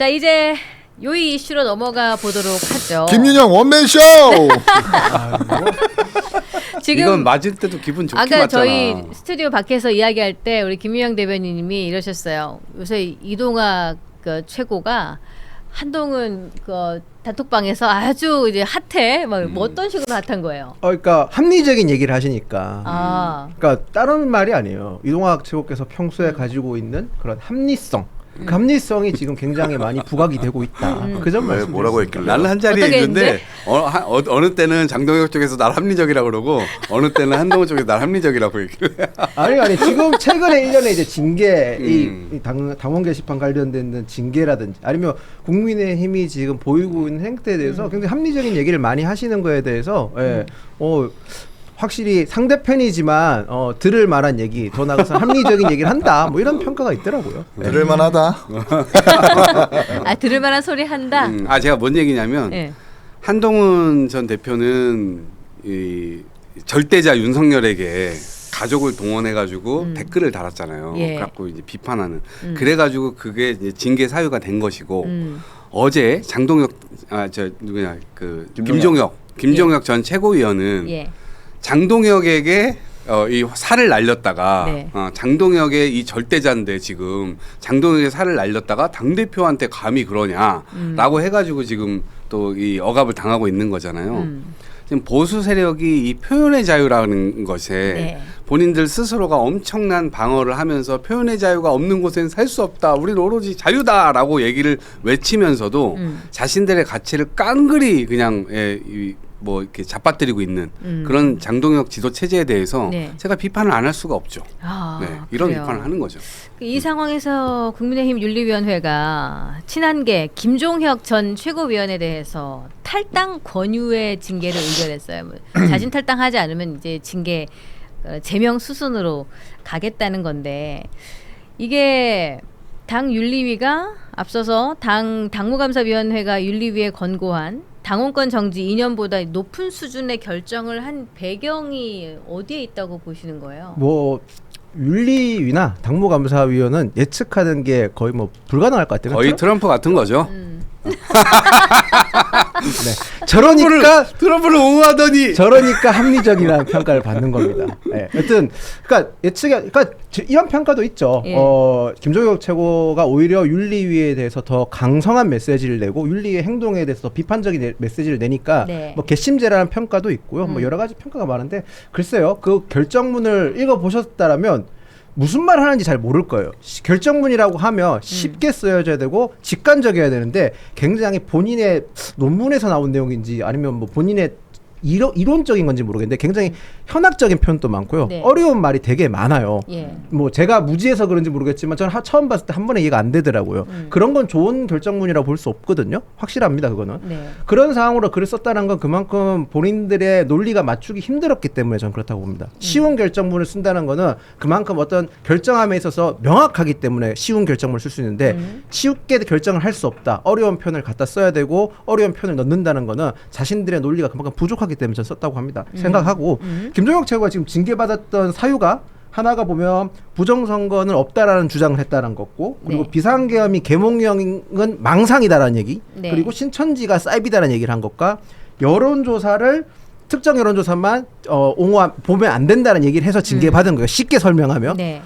자, 이제 요이 이슈로 넘어가 보도록 하죠. 김윤영 원맨쇼. 지금 이건 맞을 때도 기분 좋게 아까 맞잖아. 저희 스튜디오 밖에서 이야기할 때 우리 김윤영 대변인님이 이러셨어요. 요새 이동학 그 최고가 한동훈 그 단톡방에서 아주 이제 핫해. 뭐 어떤 식으로 핫한 거예요? 그러니까 합리적인 얘기를 하시니까. 아, 그러니까 다른 말이 아니에요. 이동학 최고께서 평소에 가지고 있는 그런 합리성. 그 합리성이 지금 굉장히 많이 부각이 되고 있다. 그 점 왜 말씀. 뭐라고 했길래? 나는 한 자리에 어떻게 있는데 어느 때는 장동혁 쪽에서 날 합리적이라고 그러고 어느 때는 한동훈 쪽에서 날 합리적이라고 얘기를 해. 아니 지금 최근에 일련의 이제 징계 이 당원 게시판 관련된 징계라든지 아니면 국민의힘이 지금 보이고 있는 행태에 대해서 굉장히 합리적인 얘기를 많이 하시는 거에 대해서 확실히 상대편이지만 들을 만한 얘기, 더 나아가서 합리적인 얘기를 한다. 뭐 이런 평가가 있더라고요. 들을만하다. 아 들을 만한 소리 한다. 제가 뭔 얘기냐면 네. 한동훈 전 대표는 이 절대자 윤석열에게 가족을 동원해가지고 댓글을 달았잖아요. 예. 갖고 이제 비판하는. 그래가지고 그게 이제 징계 사유가 된 것이고 어제 장동혁 김종혁 전 최고위원은 예. 장동혁에게 이 살을 날렸다가 네. 장동혁의 이 절대자인데 지금 장동혁의 살을 날렸다가 당 대표한테 감히 그러냐라고 해가지고 지금 또 이 억압을 당하고 있는 거잖아요. 지금 보수 세력이 이 표현의 자유라는 것에 네. 본인들 스스로가 엄청난 방어를 하면서 표현의 자유가 없는 곳엔 살 수 없다. 우리는 오로지 자유다라고 얘기를 외치면서도 자신들의 가치를 깡그리 그냥 뭐 이렇게 잡아뜨리고 있는 그런 장동혁 지도 체제에 대해서 네. 제가 비판을 안 할 수가 없죠. 이런 그래요. 비판을 하는 거죠. 이 상황에서 국민의힘 윤리위원회가 친한계 김종혁 전 최고위원에 대해서 탈당 권유의 징계를 의결했어요. 자진 탈당하지 않으면 이제 징계 제명 수순으로 가겠다는 건데 이게 당 윤리위가 앞서서 당무감사위원회가 윤리위에 권고한 당원권 정지 2년보다 높은 수준의 결정을 한 배경이 어디에 있다고 보시는 거예요? 뭐 윤리위나 당무감사위원은 예측하는 게 거의 뭐 불가능할 것 같아요. 거의 트럼프 같은 거죠. 네. 저러니까 옹호하더니 합리적이라는 평가를 받는 겁니다. 네. 여튼 그러니까 이런 평가도 있죠. 예. 김종혁 최고가 오히려 윤리위에 대해서 더 강성한 메시지를 내고 윤리의 행동에 대해서 더 비판적인 메시지를 내니까 네. 뭐 괘씸죄라는 평가도 있고요. 뭐 여러 가지 평가가 많은데 글쎄요. 그 결정문을 읽어 보셨다라면 무슨 말 하는지 잘 모를 거예요. 결정문이라고 하면 쉽게 쓰여져야 되고 직관적이어야 되는데 굉장히 본인의 논문에서 나온 내용인지 아니면 뭐 본인의 이론적인 건지 모르겠는데 굉장히 현학적인 표현도 많고요. 네. 어려운 말이 되게 많아요. 예. 뭐 제가 무지해서 그런지 모르겠지만 저는 처음 봤을 때 한 번에 이해가 안 되더라고요. 그런 건 좋은 결정문이라고 볼 수 없거든요. 확실합니다. 그거는. 네. 그런 상황으로 글을 썼다는 건 그만큼 본인들의 논리가 맞추기 힘들었기 때문에 저는 그렇다고 봅니다. 쉬운 결정문을 쓴다는 거는 그만큼 어떤 결정함에 있어서 명확하기 때문에 쉬운 결정문을 쓸 수 있는데 쉽게 결정을 할 수 없다. 어려운 표현을 갖다 써야 되고 어려운 표현을 넣는다는 거는 자신들의 논리가 그만큼 부족하기 때문에 저는 썼다고 합니다. 생각하고 김종혁 최고가 지금 징계받았던 사유가 하나가 보면 부정선거는 없다라는 주장을 했다는 거고 그리고 네. 비상계엄이 계몽령은 망상이다라는 얘기 네. 그리고 신천지가 사이비다라는 얘기를 한 것과 여론조사를 특정 여론조사만 보면 안 된다는 얘기를 해서 징계받은 거예요. 쉽게 설명하면. 네.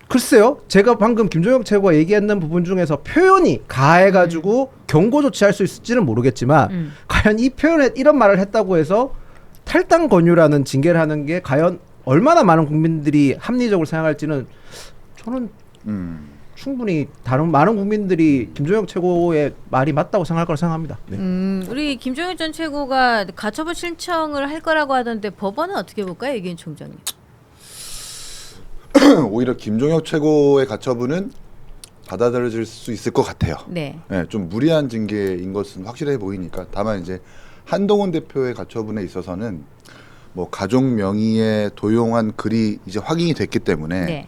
글쎄요. 제가 방금 김종혁 최고가 얘기했는 부분 중에서 표현이 가해가지고 경고 조치할 수 있을지는 모르겠지만 과연 이 표현에 이런 말을 했다고 해서 탈당 권유라는 징계를 하는 게 과연 얼마나 많은 국민들이 합리적으로 생각할지는 저는 충분히 다른 많은 국민들이 김종혁 최고의 말이 맞다고 생각할 거라 생각합니다. 네. 우리 김종혁 전 최고가 가처분 신청을 할 거라고 하던데 법원은 어떻게 볼까요, 이기인 총장님? 오히려 김종혁 최고의 가처분은 받아들여질 수 있을 것 같아요. 네. 네, 좀 무리한 징계인 것은 확실해 보이니까. 다만 이제 한동훈 대표의 가처분에 있어서는 뭐 가족 명의의 도용한 글이 이제 확인이 됐기 때문에 네.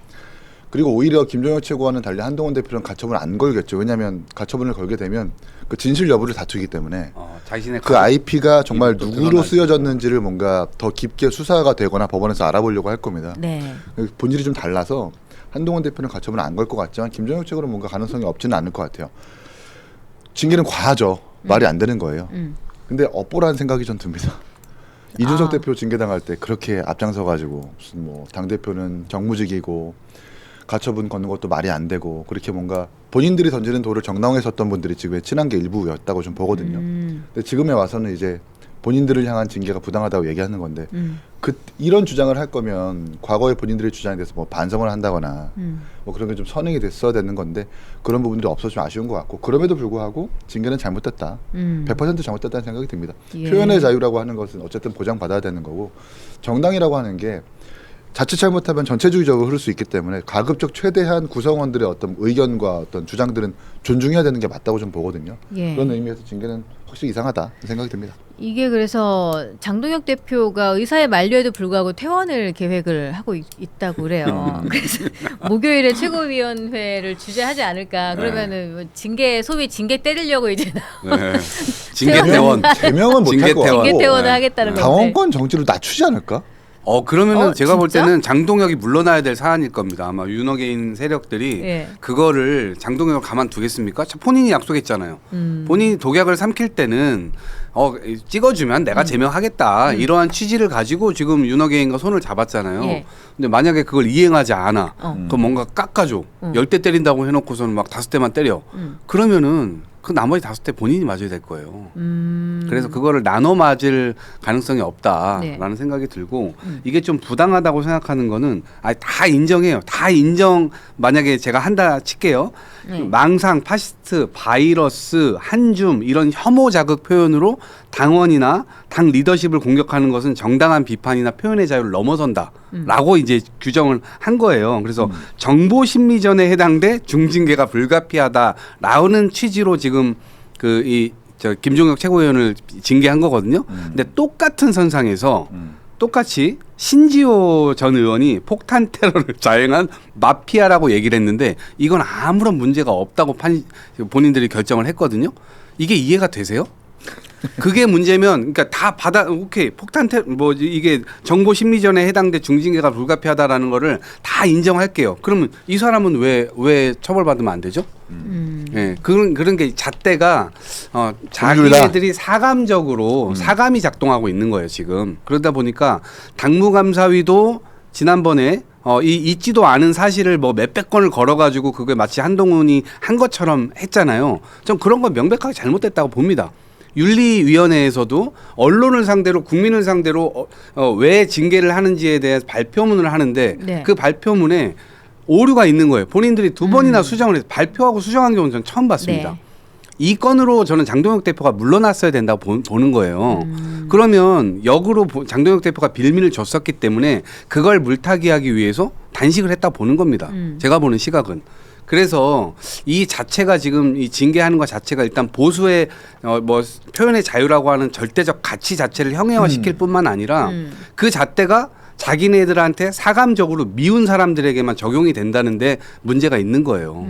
그리고 오히려 김종혁 최고와는 달리 한동훈 대표는 가처분을 안 걸겠죠. 왜냐하면 가처분을 걸게 되면 그 진실 여부를 다투기 때문에 자신의 그 IP가 정말 또 누구로 드러나지. 쓰여졌는지를 뭔가 더 깊게 수사가 되거나 법원에서 알아보려고 할 겁니다. 네. 본질이 좀 달라서 한동훈 대표는 가처분을 안 걸 것 같지만 김종혁 최고는 뭔가 가능성이 없지는 않을 것 같아요. 징계는 과하죠. 말이 안 되는 거예요. 근데 업보라는 생각이 전 듭니다. 이준석 대표 징계당할 때 그렇게 앞장서가지고 무슨 뭐 당대표는 정무직이고 가처분 걷는 것도 말이 안 되고 그렇게 뭔가 본인들이 던지는 돌을 정당하게 섰던 분들이 지금 친한 게 일부였다고 좀 보거든요. 근데 지금에 와서는 이제 본인들을 향한 징계가 부당하다고 얘기하는 건데 이런 주장을 할 거면 과거에 본인들의 주장에 대해서 뭐 반성을 한다거나 뭐 그런 게 좀 선행이 됐어야 되는 건데 그런 부분들이 없어서 좀 아쉬운 것 같고 그럼에도 불구하고 징계는 잘못됐다. 100% 잘못됐다는 생각이 듭니다. 예. 표현의 자유라고 하는 것은 어쨌든 보장받아야 되는 거고 정당이라고 하는 게 자칫 잘못하면 전체주의적으로 흐를 수 있기 때문에 가급적 최대한 구성원들의 어떤 의견과 어떤 주장들은 존중해야 되는 게 맞다고 좀 보거든요. 예. 그런 의미에서 징계는 확실히 이상하다 생각이 듭니다. 이게 그래서 장동혁 대표가 의사의 만료에도 불구하고 퇴원을 계획을 하고 있다고 그래요. 그래서 목요일에 최고위원회를 주재하지 않을까. 그러면은 뭐 징계 소위 징계 때리려고 이제 네. 징계퇴원. 제명은 못할 것 징계퇴원. 같고 징계 퇴원을 네. 하겠다는 건데. 당원권 정지로 낮추지 않을까? 그러면은 제가 볼 진짜? 때는 장동혁이 물러나야 될 사안일 겁니다. 아마 윤호개인 세력들이 예. 그거를 장동혁을 가만두겠습니까? 본인이 약속했잖아요. 본인이 독약을 삼킬 때는 찍어주면 내가 제명하겠다 이러한 취지를 가지고 지금 윤호개인과 손을 잡았잖아요. 예. 근데 만약에 그걸 이행하지 않아, 그럼 뭔가 깎아줘. 10대 때린다고 해놓고서는 막 5대만 때려. 그러면은 그 나머지 5대 본인이 맞아야 될 거예요. 그래서 그거를 나눠 맞을 가능성이 없다라는 네. 생각이 들고 이게 좀 부당하다고 생각하는 거는 다 인정해요. 다 인정. 만약에 제가 한다 칠게요. 네. 망상, 파시스트, 바이러스, 한줌 이런 혐오 자극 표현으로 당원이나 당 리더십을 공격하는 것은 정당한 비판이나 표현의 자유를 넘어선다라고 이제 규정을 한 거예요. 그래서 정보 심리전에 해당돼 중징계가 불가피하다라는 취지로 지금 김종혁 최고위원을 징계한 거거든요. 근데 똑같은 선상에서 똑같이 신지호 전 의원이 폭탄 테러를 자행한 마피아라고 얘기를 했는데 이건 아무런 문제가 없다고 본인들이 결정을 했거든요. 이게 이해가 되세요? 그게 문제면 그러니까 다 오케이 폭탄 뭐 이게 정보 심리전에 해당돼 중징계가 불가피하다라는 거를 다 인정할게요. 그러면 이 사람은 왜 처벌받으면 안 되죠? 예, 그런 게 잣대가 자기네들이 사감적으로 사감이 작동하고 있는 거예요 지금. 그러다 보니까 당무감사위도 지난번에 있지도 않은 사실을 뭐 몇백 건을 걸어가지고 그게 마치 한동훈이 한 것처럼 했잖아요. 전 그런 건 명백하게 잘못됐다고 봅니다. 윤리위원회에서도 언론을 상대로 국민을 상대로 왜 징계를 하는지에 대해서 발표문을 하는데 네. 그 발표문에 오류가 있는 거예요. 본인들이 2번이나 수정을 해서 발표하고 수정한 경우는 전 처음 봤습니다. 네. 이 건으로 저는 장동혁 대표가 물러났어야 된다고 보는 거예요. 그러면 역으로 장동혁 대표가 빌미를 줬었기 때문에 그걸 물타기하기 위해서 단식을 했다고 보는 겁니다. 제가 보는 시각은. 그래서 이 자체가 지금 이 징계하는 것 자체가 일단 보수의 뭐 표현의 자유라고 하는 절대적 가치 자체를 형해화시킬 뿐만 아니라 그 잣대가 자기네들한테 사감적으로 미운 사람들에게만 적용이 된다는데 문제가 있는 거예요.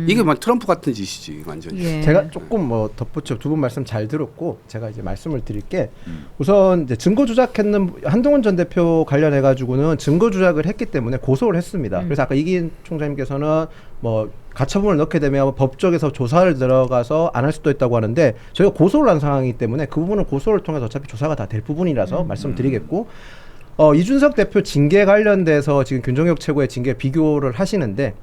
이게 막 트럼프 같은 짓이지 완전히. 예. 제가 조금 뭐 덧붙여 두 분 말씀 잘 들었고 제가 이제 말씀을 드릴게 우선 이제 증거 조작했는 한동훈 전 대표 관련해 가지고는 증거 조작을 했기 때문에 고소를 했습니다. 그래서 아까 이기인 총장님께서는 뭐 가처분을 넣게 되면 법적에서 조사를 들어가서 안 할 수도 있다고 하는데 저희가 고소를 한 상황이기 때문에 그 부분은 고소를 통해서 어차피 조사가 다 될 부분이라서 말씀드리겠고 이준석 대표 징계 관련돼서 지금 김종혁 최고의 징계 비교를 하시는데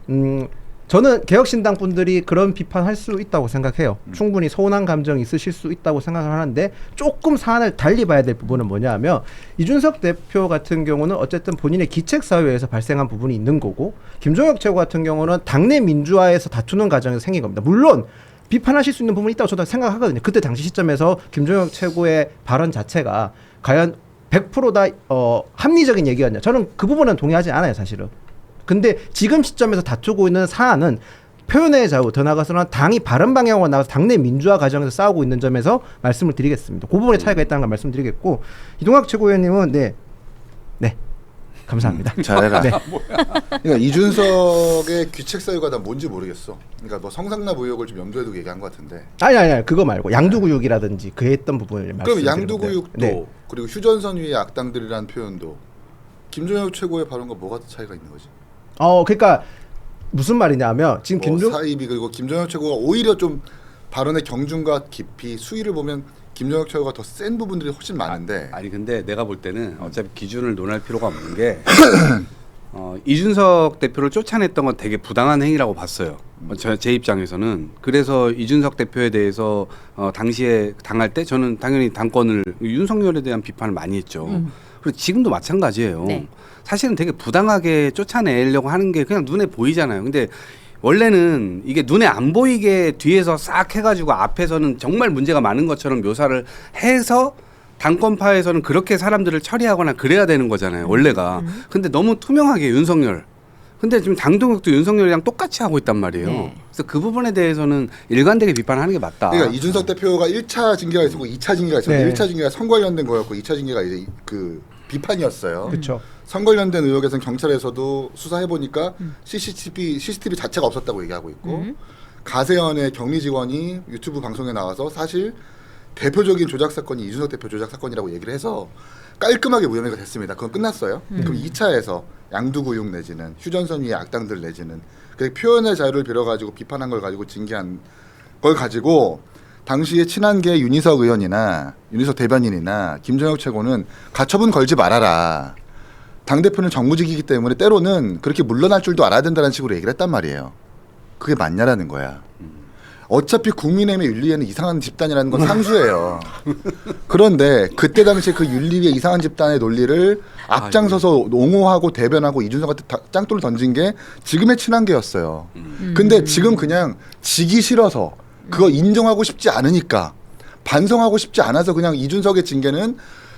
저는 개혁신당 분들이 그런 비판할 수 있다고 생각해요. 충분히 서운한 감정이 있으실 수 있다고 생각을 하는데 조금 사안을 달리 봐야 될 부분은 뭐냐 하면 이준석 대표 같은 경우는 어쨌든 본인의 기책사유에서 발생한 부분이 있는 거고 김종혁 최고 같은 경우는 당내 민주화에서 다투는 과정에서 생긴 겁니다. 물론 비판하실 수 있는 부분이 있다고 저도 생각하거든요. 그때 당시 시점에서 김종혁 최고의 발언 자체가 과연 100%다 합리적인 얘기였냐. 저는 그 부분은 동의하지 않아요 사실은. 근데 지금 시점에서 다투고 있는 사안은 표현의 자유, 더 나아가서는 당이 바른 방향으로 나가서 당내 민주화 과정에서 싸우고 있는 점에서 말씀을 드리겠습니다. 그 부분에 차이가 있다는 걸 말씀드리겠고 이동학 최고위원님은 네 감사합니다. 잘해라. 네. 그러니까 이준석의 귀책 사유가 다 뭔지 모르겠어. 그러니까 뭐 성상납 의혹을 좀 염두에 두고 얘기한 것 같은데. 아니 그거 말고 양두구육이라든지 그 했던 부분을 말씀드리는 그럼 건데. 양두구육도 네. 그리고 휴전선 위의 악당들이라는 표현도 김종혁 최고의 발언과 뭐가 차이가 있는 거지? 그러니까 무슨 말이냐면 지금 김종 사입이 그리고 김정혁 최고가 오히려 좀 발언의 경중과 깊이 수위를 보면 김정혁 최고가 더 센 부분들이 훨씬 많은데 아니 근데 내가 볼 때는 어차피 기준을 논할 필요가 없는 게 이준석 대표를 쫓아냈던 건 되게 부당한 행위라고 봤어요. 제 입장에서는. 그래서 이준석 대표에 대해서 당시에 당할 때 저는 당연히 당권을 윤석열에 대한 비판을 많이 했죠. 그리고 지금도 마찬가지예요. 네. 사실은 되게 부당하게 쫓아내려고 하는 게 그냥 눈에 보이잖아요. 근데 원래는 이게 눈에 안 보이게 뒤에서 싹 해가지고 앞에서는 정말 문제가 많은 것처럼 묘사를 해서 당권파에서는 그렇게 사람들을 처리하거나 그래야 되는 거잖아요. 원래가. 근데 너무 투명하게 윤석열. 근데 지금 당동혁도 윤석열이랑 똑같이 하고 있단 말이에요. 네. 그래서 그 부분에 대해서는 일관되게 비판하는 게 맞다. 그러니까 이준석 대표가 1차 징계가 있었고 2차 징계가 있었는데 네. 1차 징계가 선거 관련된 거였고 2차 징계가 이제 그 비판이었어요. 그렇죠. 선거 관련된 의혹에서는 경찰에서도 수사해 보니까 CCTV 자체가 없었다고 얘기하고 있고 가세연의 격리 직원이 유튜브 방송에 나와서 사실 대표적인 조작 사건이 이준석 대표 조작 사건이라고 얘기를 해서 깔끔하게 무혐의가 됐습니다. 그건 끝났어요. 그럼 2차에서 양두구육 내지는 휴전선 위의 악당들 내지는 그 표현의 자유를 빌어가지고 비판한 걸 가지고 징계한 걸 가지고 당시에 친한계 윤희석 의원이나 윤희석 대변인이나 김정혁 최고는 가처분 걸지 말아라. 당대표는 정무직이기 때문에 때로는 그렇게 물러날 줄도 알아야 된다는 식으로 얘기를 했단 말이에요. 그게 맞냐라는 거야. 어차피 국민의힘의 윤리에는 이상한 집단이라는 건 상수예요. 그런데 그때 당시에 그 윤리의 이상한 집단의 논리를 앞장서서 옹호하고 대변하고 이준석한테 짱돌을 던진 게 지금의 친한계였어요. 근데 지금 그냥 지기 싫어서 그거 인정하고 싶지 않으니까 반성하고 싶지 않아서 그냥 이준석의 징계는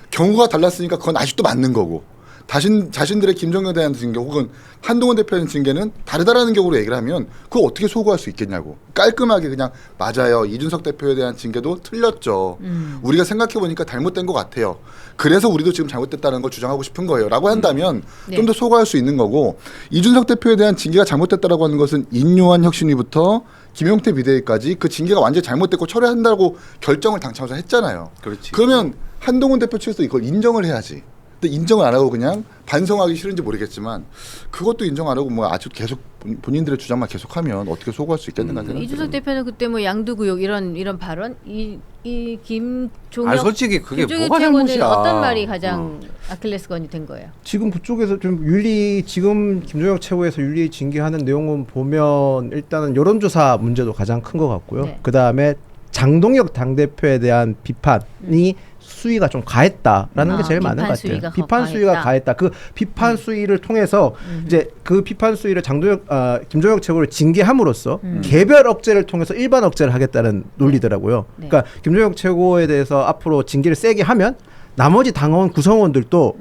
경우가 달랐으니까 그건 아직도 맞는 거고 자신들의 김정은에 대한 징계 혹은 한동훈 대표에 대한 징계는 다르다라는 경우로 얘기를 하면 그거 어떻게 소구할 수 있겠냐고. 깔끔하게 그냥 맞아요. 이준석 대표에 대한 징계도 틀렸죠. 우리가 생각해보니까 잘못된 것 같아요. 그래서 우리도 지금 잘못됐다는 걸 주장하고 싶은 거예요. 라고 한다면 네. 좀 더 소구할 수 있는 거고 이준석 대표에 대한 징계가 잘못됐다라고 하는 것은 인요한 혁신위부터 김용태 비대위까지 그 징계가 완전히 잘못됐고 철회한다고 결정을 당차서 했잖아요. 그렇지. 그러면 한동훈 대표 측에서 이걸 인정을 해야지. 근데 인정을 안 하고 그냥 반성하기 싫은지 모르겠지만 그것도 인정 안 하고 뭐 아주 계속 본인들의 주장만 계속하면 어떻게 소구할 수 있겠는가 생각해요. 이준석 대표는 그때 뭐 양두구역 이런 발언 이 김종혁 솔직히 그게 김종혁 뭐가 최고는 잘못이야. 어떤 말이 가장 아킬레스건이 된 거예요? 지금 그쪽에서 좀 지금 김종혁 최고에서 윤리 징계하는 내용은 보면 일단은 여론조사 문제도 가장 큰 것 같고요. 네. 그 다음에 장동혁 당대표에 대한 비판이 수위가 좀 가했다라는 게 제일 많은 것 같아요. 비판 수위가 가했다. 그 비판 수위를 통해서 이제 그 비판 수위를 김종혁 최고를 징계함으로써 개별 억제를 통해서 일반 억제를 하겠다는 논리더라고요. 네. 그러니까 김종혁 최고에 대해서 앞으로 징계를 세게 하면 나머지 당원 구성원들도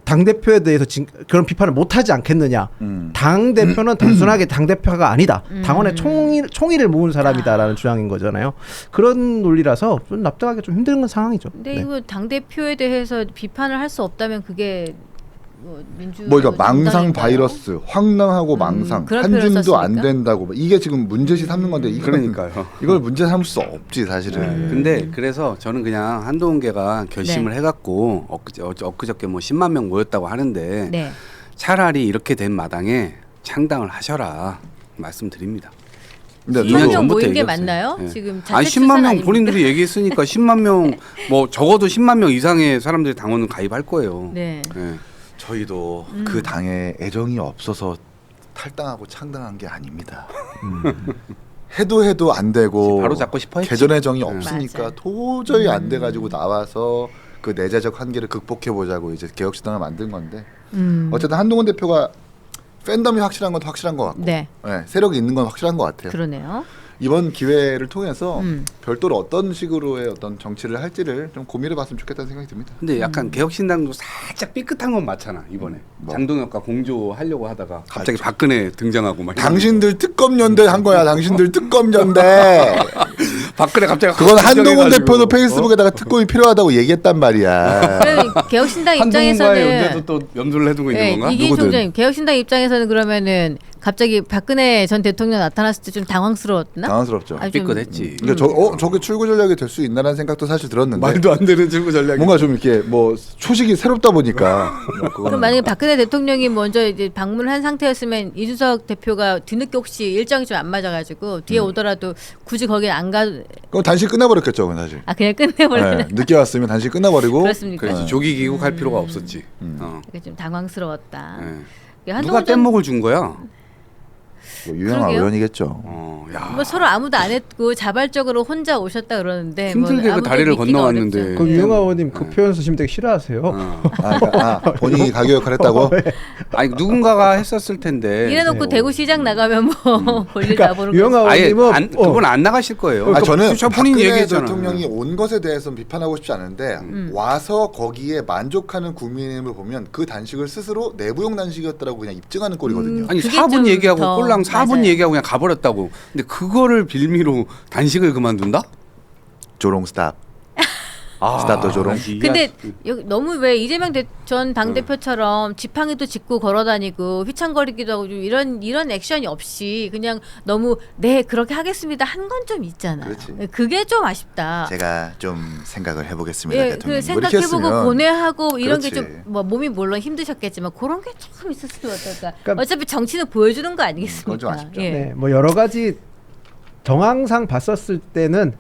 당 대표에 대해서 그런 비판을 못하지 않겠느냐. 당 대표는 단순하게 당 대표가 아니다. 당원의 총의를 모은 사람이다라는 주장인 거잖아요. 그런 논리라서 좀 납득하기 좀 힘든 상황이죠. 근데 네. 이거 당 대표에 대해서 비판을 할 수 없다면 그게 민주 뭐 이거 망상 정당인가요? 바이러스, 황당하고 망상, 그런 표현을 한줌도 안 썼습니까? 된다고 이게 지금 문제시 삼는 건데 그러니까요. 이걸 문제 삼을 수 없지 사실은. 근데 그래서 저는 그냥 한동훈계가 결심을 네. 해갖고 엊그저께 뭐 10만 명 모였다고 하는데 네. 차라리 이렇게 된 마당에 창당을 하셔라 말씀드립니다. 근데 10만 이년 명 전부터 모인 게 얘기했어요. 맞나요? 네. 지금 아니 자체 10만 추산 명 아닙니까? 본인들이 얘기했으니까 10만 명 뭐 적어도 10만 명 이상의 사람들이 당원은 가입할 거예요. 네. 네. 저희도 그 당에 애정이 없어서 탈당하고 창당한 게 아닙니다. 해도 안 되고 바로 잡고 싶어 했지. 개전 애정이 없으니까 맞아. 도저히 안 돼가지고 나와서 그 내재적 한계를 극복해 보자고 이제 개혁신당을 만든 건데 어쨌든 한동훈 대표가 팬덤이 확실한 건 확실한 것 같고 네. 네, 세력이 있는 건 확실한 것 같아요. 그러네요. 이번 기회를 통해서 음. 별도로 어떤 식으로의 어떤 정치를 할지를 좀 고민해봤으면 좋겠다는 생각이 듭니다. 근데 약간 개혁신당도 살짝 삐끗한 건 맞잖아 이번에 뭐. 장동혁과 공조하려고 하다가 갑자기 박근혜 등장하고 막 당신들 특검연대 한 거야. 당신들 특검연대. 박근혜 갑자기 그건 한동훈 등장해가지고. 대표도 페이스북에다가 특검이 필요하다고 얘기했단 말이야. 그럼 개혁신당 한동훈과의 입장에서는 연대도 또 염두를 해두고 있는 네, 건가? 이기 누구든. 총장님 개혁신당 입장에서는 그러면은 갑자기 박근혜 전 대통령 나타났을 때 좀 당황스러웠나? 당황스럽죠. 아주 좀- 삐끗했지. 그러니까 저게 출구 전략이 될 수 있나라는 생각도 사실 들었는데 말도 안 되는 출구 전략이. 뭔가 좀 이렇게 뭐 초식이 새롭다 보니까 뭐 그거는 그럼 만약에 박근혜 대통령이 먼저 이제 방문한 상태였으면 이준석 대표가 뒤늦게 혹시 일정이 좀 안 맞아가지고 뒤에 오더라도 굳이 거기 안 가. 그럼 단식 끝나버렸겠죠, 그건 사실. 아 그냥 끝내버리는. 네, 늦게 왔으면 단식 끝나버리고. 그렇습니까? 그렇지. 조기 귀국할 필요가 없었지. 이게 좀 당황스러웠다. 네. 이게 누가 한동훈 전- 뗏목을 준 거야? 뭐 유명한 그러게요. 의원이겠죠. 야. 뭐 서로 아무도 안 했고 자발적으로 혼자 오셨다 그러는데 힘들게 그 아무도 다리를 믿기가 건너왔는데. 어렵죠. 그 예. 유영아 의원님 그 표현 쓰시면 되게 싫어하세요. 본인이 가교 역할 했다고? 아니 누군가가 했었을 텐데. 이래놓고 뭐. 대구시장 나가면 뭐 볼일 다 그러니까 보는 유영아 거지. 아예 의원님은 안, 그건 안 나가실 거예요. 저는 저 본인이 박근혜 얘기했잖아요. 대통령이 온 것에 대해서는 비판하고 싶지 않은데 와서 거기에 만족하는 국민의힘을 보면 그 단식을 스스로 내부용 단식이었다라고 그냥 입증하는 꼴이거든요. 아니 그게 4분 좀 얘기하고 더 꼴랑 4분 맞아요. 얘기하고 그냥 가버렸다고. 근데 그거를 빌미로 단식을 그만둔다? 조롱 스탑. 스타트 조롱. 근데 여기 너무 왜 이재명 전 당대표처럼 지팡이도 짚고 걸어다니고 휘청거리기도 하고 좀 이런 액션이 없이 그냥 너무 네 그렇게 하겠습니다 한 건 좀 있잖아요. 그렇지. 그게 좀 아쉽다. 제가 좀 생각을 해보겠습니다, 예, 대통령. 그 생각해보고 했으면 고뇌하고 이런 게 그렇지. 좀 뭐 몸이 물론 힘드셨겠지만 그런 게 좀 있었으면 어떨까. 그러니까- 어차피 정치는 보여주는 거 아니겠습니까? 그건 좀 아쉽죠. 예. 네, 뭐 여러 가지 정황상 봤었을 때는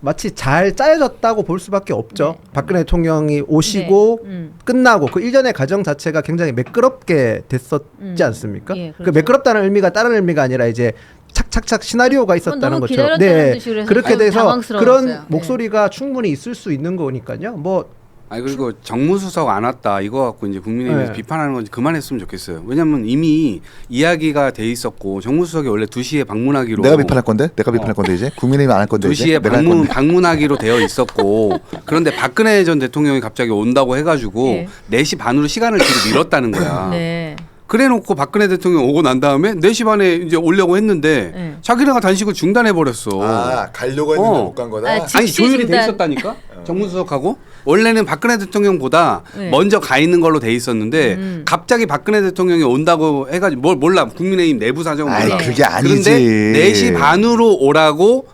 마치 잘 짜여졌다고 볼 수밖에 없죠. 네. 박근혜 대통령이 오시고 네. 끝나고 그 일련의 과정 자체가 굉장히 매끄럽게 됐었지 않습니까? 예, 그 그렇죠. 매끄럽다는 의미가 다른 의미가 아니라 이제 착착착 시나리오가 있었다는 너무 거죠. 기다렸다는 뜻이 그래서 그렇게 좀 돼서 당황스러웠어요. 그런 목소리가 충분히 있을 수 있는 거니까요. 뭐 아니 그리고 정무수석 안 왔다 이거 갖고 이제 국민의힘에서 네. 비판하는 건 그만했으면 좋겠어요. 왜냐면 이미 이야기가 돼 있었고 정무수석이 원래 2시에 방문하기로 내가 비판할 건데? 내가 비판할 건데 이제? 국민의힘 안 할 건데 이제? 2시에 내가 할 건데. 방문하기로 되어 있었고 그런데 박근혜 전 대통령이 갑자기 온다고 해가지고 예. 4시 반으로 시간을 뒤로 미뤘다는 거야. 네. 그래놓고 박근혜 대통령 오고 난 다음에 4시 반에 이제 오려고 했는데 네. 자기네가 단식을 중단해 버렸어. 아, 가려고 했는데 어. 못 간 거다? 아, 아니 즉시 조율이 돼 중단. 있었다니까 정무수석하고 원래는 박근혜 대통령보다 네. 먼저 가 있는 걸로 돼 있었는데 갑자기 박근혜 대통령이 온다고 해가지고 뭘 몰라 국민의힘 내부 사정은 아이, 몰라. 그게 아니지. 그런데 4시 반으로 오라고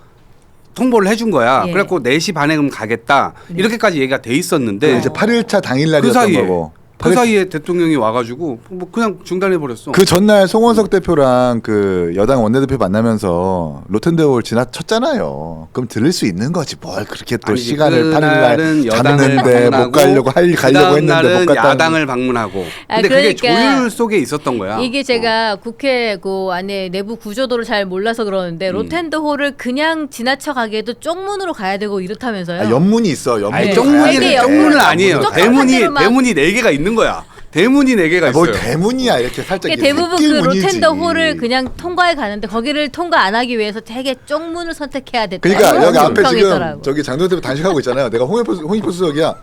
통보를 해준 거야. 예. 그래갖고 4시 반에 그럼 가겠다 이렇게까지 얘기가 돼 있었는데 이제 8일차 그 당일날이었던 사이에 거고. 그 사이에 대통령이 와가지고 뭐 그냥 중단해 버렸어. 그 전날 송원석 대표랑 그 여당 원내대표 만나면서 로텐데올 지나쳤잖아요. 그럼 들을 수 있는 거지. 뭘 그렇게 또 아니지, 시간을 그날은 8일날 여당을 잡는데 방문하고 못 가려고 가려고 했는데 못 그다음 갔다. 날은 야당을 방문하고. 아, 근데 그게 그러니까 조율 속에 있었던 거야. 이게 제가 국회 그 안에 내부 구조도를 잘 몰라서 그러는데 로텐드홀을 그냥 지나쳐 가기에도 쪽문으로 가야 되고 이렇다면서요. 아, 연문이 있어. 연문. 아니 네. 쪽문이 네. 쪽문은 아니에요. 무조건 대문이 반대로 막- 대문이 4개가 있는 거야. 대문이 4개가 있어요. 뭘 대문이야 이렇게 살짝. 그러니까 이렇게 대부분 그 새끼 문이지. 로텐더홀을 그냥 통과해 가는데 거기를 통과 안 하기 위해서 되게 쪽문을 선택해야 됐다. 그러니까 이런 여기 앞에 지금 불평이더라고. 저기 장동 대표 단식하고 있잖아요. 내가 홍익표 수석이야.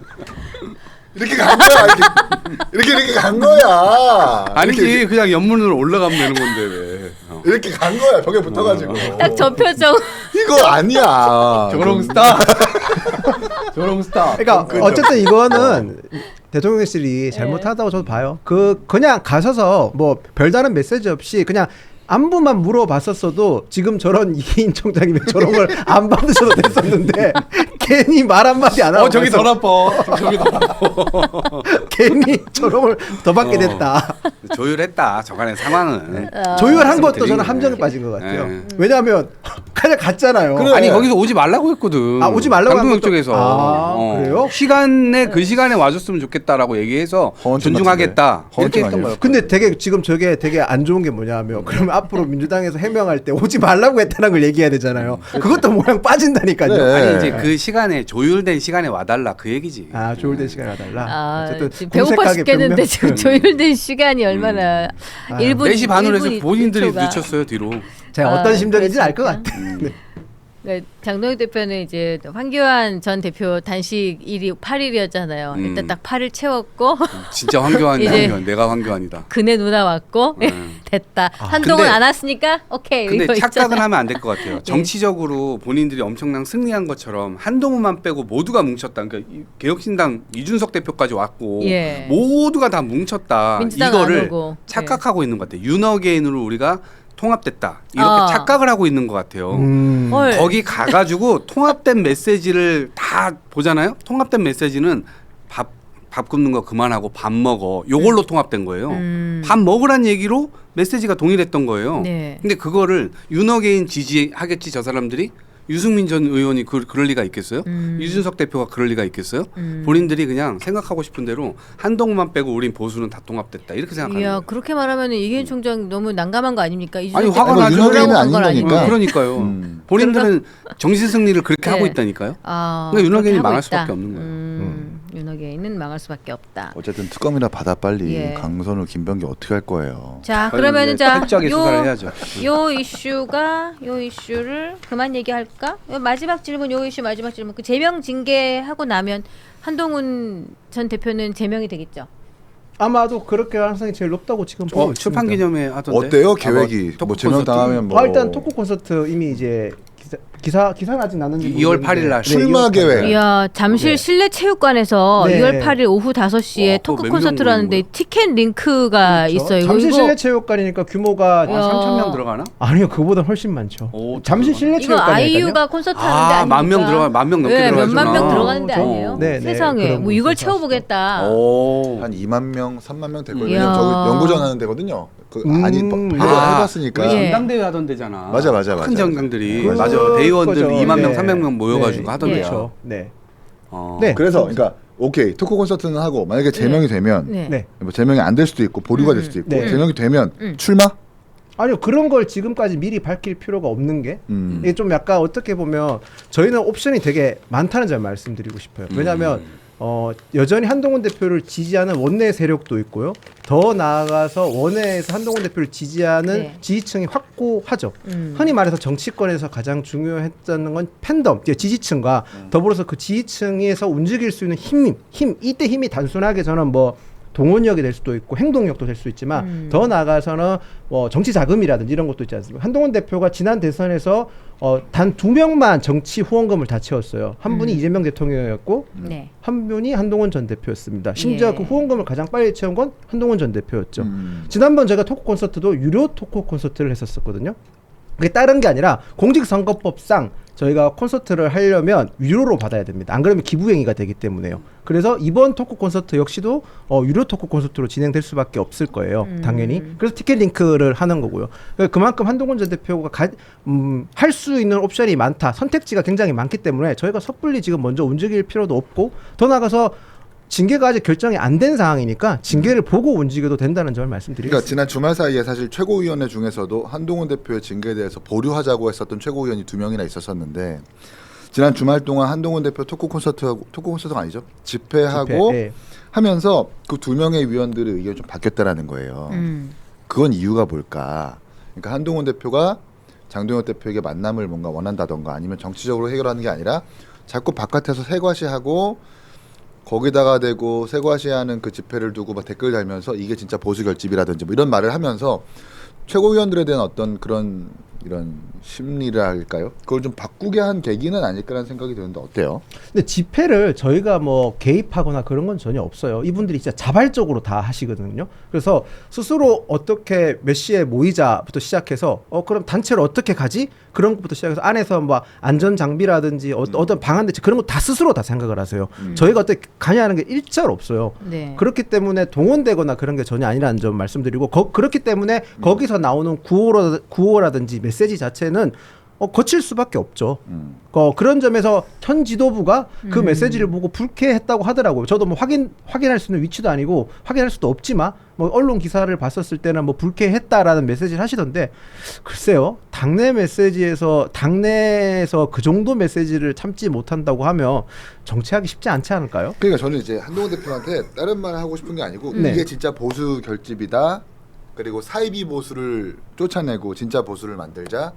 이렇게 간 거야. 이렇게 간 거야. 아니지 그냥 연문으로 올라가면 되는 건데 왜? 이렇게 간 거야. 벽에 붙어가지고. 딱 저 표정. 이거 아니야. 조롱스타. 조롱스타. 그러니까 어쨌든 이거는 대통령실이 잘못하다고 저도 봐요. 그냥 가셔서 뭐 별다른 메시지 없이 그냥 안부만 물어봤었어도 지금 저런 이인 총장이면 저런 걸 안 받으셔도 됐었는데 괜히 말 한마디 안 하고 저기 더 가서 나빠. 저기 더 나빠. 괜히 저런 걸 더 받게 됐다. 조율했다. 저간의 상황은. 조율한 것도 드린 저는 거네. 함정에 빠진 것 같아요. 네. 왜냐하면 그냥 갔잖아요. 그래. 아니 거기서 오지 말라고 했거든. 아, 오지 말라고 한 강동혁 것도- 쪽에서. 아, 그래요? 시간에 그 시간에 와줬으면 좋겠다라고 얘기해서 허언증 존중하겠다. 같은데. 이렇게 했던 허언증 거예요. 근데 되게 지금 저게 되게 안 좋은 게 뭐냐면 그러면 앞으로 민주당에서 해명할 때 오지 말라고 했다는 걸 얘기해야 되잖아요. 그것도 모양 빠진다니까요. 네. 아니 이제 그 시간에 조율된 시간에 와달라 그 얘기지. 아 조율된 시간이 와달라. 아, 어쨌든 지금 배고파 공색하게 죽겠는데 변명- 지금 조율된 시간이 얼마나 1분 4시 반으로 해서 1분 본인들이 1초가. 늦췄어요 뒤로. 제가 아, 어떤 심정인지 알 것 그렇습니까? 같아. 네. 그러니까 장동혁 대표는 이제 황교안 전 대표 단식일이 8일이었잖아요. 일단 딱 8일 채웠고 진짜 황교안이야. 이제 황교안. 내가 황교안이다. 그네 누나 왔고 됐다. 한동훈 근데- 안 왔으니까 오케이. 근데 이거 착각은 있잖아. 하면 안 될 것 같아요. 정치적으로 본인들이 엄청난 승리한 것처럼 한동훈만 빼고 모두가 뭉쳤다. 그러니까 개혁신당 이준석 대표까지 왔고 예. 모두가 다 뭉쳤다. 민주당 안 이거를 오고. 착각하고 있는 것 같아요. 윤어게인으로 우리가 통합됐다. 이렇게 아. 착각을 하고 있는 것 같아요. 헐. 거기 가가지고 통합된 메시지를 다 보잖아요. 통합된 메시지는 밥 굽는 거 그만하고 밥 먹어. 요걸로 통합된 거예요. 밥 먹으란 얘기로 메시지가 동일했던 거예요. 네. 근데 그거를 윤어게인 지지하겠지 저 사람들이? 유승민 전 의원이 그럴 리가 있겠어요? 이준석 대표가 그럴 리가 있겠어요? 본인들이 그냥 생각하고 싶은 대로 한동훈만 빼고 우린 보수는 다 통합됐다 이렇게 생각하는 이야 거예요. 그렇게 말하면 이계인 총장 너무 난감한 거 아닙니까? 아니, 이준석 화가 대표가 나죠. 그러라고 윤석열은 한건 아닌 거니까. 아니고. 그러니까요. 본인들은 정치 승리를 그렇게 네. 하고 있다니까요. 아, 그러니까 윤어게인이 그렇게 하고 망할 있다. 수밖에 없는 거예요. 윤어게인은 망할 수밖에 없다. 어쨌든 특검이나 받아 빨리. 예. 강선우 김병기 어떻게 할 거예요? 자 그러면은 자 철저하게 수사를 해야죠. 요 이슈를 그만 얘기할까? 요 마지막 질문 요 이슈 마지막 질문 그 제명 징계하고 나면 한동훈 전 대표는 제명이 되겠죠. 아마도 그렇게 가능성이 제일 높다고 지금 보고 있습니다. 출판 기념회 하던데. 어때요 계획이? 토크 뭐 제명 콘서트? 당하면 뭐 일단 토크 콘서트 이미 이제 기사는 아직 났는지 2월 8일 날 출마 2월 8일 날. 계획. 이야 잠실 네. 실내체육관에서 네. 2월 8일 오후 5시에 와, 토크 몇 콘서트를 명 하는데 모이는 티켓 링크가 그렇죠. 있어요. 잠실 이거 실내체육관이니까 규모가 한 3,000명 들어가나? 아니요 그보다 훨씬 많죠. 오, 잠실 들어가나? 이거 실내체육관이니까요. 아이유가 콘서트 하는데 아, 아닙니까? 만 명 들어가, 만명 넘게 네, 들어가죠. 몇만 명 아, 들어가는데 저- 아니에요? 네, 네, 세상에 그런 뭐 이걸 곳에서 채워보겠다. 오. 한 2만 명, 3만 명 될 거예요. 이야. 왜냐면 저기 연구전 하는 데거든요. 그 아니 해봤으니까. 예. 전당대회 하던 데잖아. 맞아. 큰 정당들이. 맞아. 맞아. 대의원들 그거죠. 2만 명, 네. 300명 모여가지고 네. 하던데요. 그렇죠. 네. 어. 네. 그래서 그러니까 오케이 토크 콘서트는 하고 만약에 제명이 되면 네. 네. 뭐 제명이 안 될 수도 있고 보류가 될 수도 있고 네. 제명이 되면 출마? 아니요 그런 걸 지금까지 미리 밝힐 필요가 없는 게 이게 좀 약간 어떻게 보면 저희는 옵션이 되게 많다는 점 말씀드리고 싶어요. 왜냐하면 여전히 한동훈 대표를 지지하는 원내 세력도 있고요. 더 나아가서 원내에서 한동훈 대표를 지지하는 네. 지지층이 확고하죠. 흔히 말해서 정치권에서 가장 중요했던 건 팬덤, 지지층과 더불어서 그 지지층에서 움직일 수 있는 힘, 이때 힘이 단순하게 저는 뭐 동원력이 될 수도 있고 행동력도 될 수 있지만 더 나아가서는 뭐 정치 자금이라든지 이런 것도 있지 않습니까? 한동훈 대표가 지난 대선에서 단 2명만 정치 후원금을 다 채웠어요. 한 분이 이재명 대통령이었고 네. 한 분이 한동훈 전 대표였습니다. 심지어 예. 그 후원금을 가장 빨리 채운 건 한동훈 전 대표였죠. 지난번 제가 토크 콘서트도 유료 토크 콘서트를 했었거든요. 그게 다른 게 아니라 공직선거법상 저희가 콘서트를 하려면 유료로 받아야 됩니다. 안 그러면 기부행위가 되기 때문에요. 그래서 이번 토크 콘서트 역시도 유료 토크 콘서트로 진행될 수밖에 없을 거예요. 당연히. 그래서 티켓 링크를 하는 거고요. 그러니까 그만큼 한동훈 전 대표가 할 수 있는 옵션이 많다. 선택지가 굉장히 많기 때문에 저희가 섣불리 지금 먼저 움직일 필요도 없고 더 나아가서 징계가 아직 결정이 안 된 상황이니까 징계를 보고 움직여도 된다는 점을 그러니까 말씀드리겠습니다. 지난 주말 사이에 사실 최고위원회 중에서도 한동훈 대표의 징계에 대해서 보류하자고 했었던 최고위원이 2명이나 있었었는데 지난 주말 동안 한동훈 대표 토크 콘서트가 아니죠 집회하고 예. 하면서 그 2명의 위원들의 의견이 좀 바뀌었다라는 거예요. 그건 이유가 뭘까? 그러니까 한동훈 대표가 장동혁 대표에게 만남을 뭔가 원한다던가 아니면 정치적으로 해결하는 게 아니라 자꾸 바깥에서 새과시하고 거기다가 대고 새과시하는 그 집회를 두고 막 댓글 달면서 이게 진짜 보수 결집이라든지 뭐 이런 말을 하면서 최고위원들에 대한 어떤 그런 이런 심리랄까요? 그걸 좀 바꾸게 한 계기는 아닐까라는 생각이 드는데 어때요? 근데 집회를 저희가 뭐 개입하거나 그런 건 전혀 없어요. 이분들이 진짜 자발적으로 다 하시거든요. 그래서 스스로 어떻게 몇 시에 모이자부터 시작해서 그럼 단체로 어떻게 가지? 그런 것부터 시작해서 안에서 뭐 안전 장비라든지 어떤 방안 대책 그런 거 다 스스로 다 생각을 하세요. 저희가 어떻게 가냐는 게 일절 없어요. 네. 그렇기 때문에 동원되거나 그런 게 전혀 아니라는 점 말씀드리고 그렇기 때문에 거기서 나오는 구호라든지 메시지 자체는 거칠 수밖에 없죠. 그런 점에서 현 지도부가 그 메시지를 보고 불쾌했다고 하더라고요. 저도 뭐 확인할 수 있는 위치도 아니고 확인할 수도 없지만 뭐 언론 기사를 봤었을 때는 뭐 불쾌했다라는 메시지를 하시던데 글쎄요. 당내에서 그 정도 메시지를 참지 못한다고 하면 정치하기 쉽지 않지 않을까요? 그러니까 저는 이제 한동훈 대표한테 다른 말을 하고 싶은 게 아니고 네. 이게 진짜 보수 결집이다. 그리고 사이비 보수를 쫓아내고 진짜 보수를 만들자.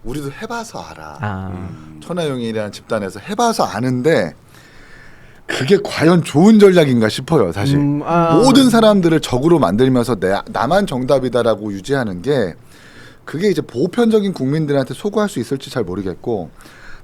우리도 해봐서 알아. 아. 천하용인이라는 집단에서 해봐서 아는데 그게 과연 좋은 전략인가 싶어요. 사실 모든 사람들을 적으로 만들면서 나만 정답이다라고 유지하는 게 그게 이제 보편적인 국민들한테 소구할 수 있을지 잘 모르겠고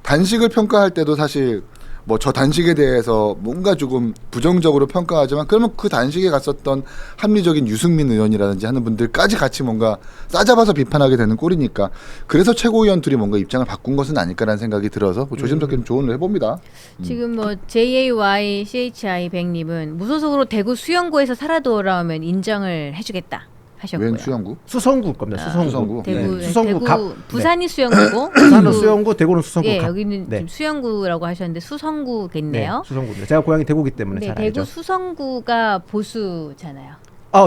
단식을 평가할 때도 사실 뭐 저 단식에 대해서 뭔가 조금 부정적으로 평가하지만 그러면 그 단식에 갔었던 합리적인 유승민 의원이라든지 하는 분들까지 같이 뭔가 싸잡아서 비판하게 되는 꼴이니까 그래서 최고위원 둘이 뭔가 입장을 바꾼 것은 아닐까라는 생각이 들어서 뭐 조심스럽게 좀 조언을 해봅니다. 지금 뭐 JAYCHI 100님은 무소속으로 대구 수영구에서 살아 돌아오면 인정을 해주겠다 하셨고요. 웬 수영구? 수성구 겁니다. 아, 수성구. 대구, 네. 수성구 대구 갑. 부산이 수영구고 부산은 대구- 수영구, 대구는 수성구. 예, 갑. 여기는 네. 지금 수영구라고 하셨는데 수성구겠네요. 네, 수성구입니다. 제가 고향이 대구기 때문에 네, 잘 대구 알죠. 수성구가 보수잖아요.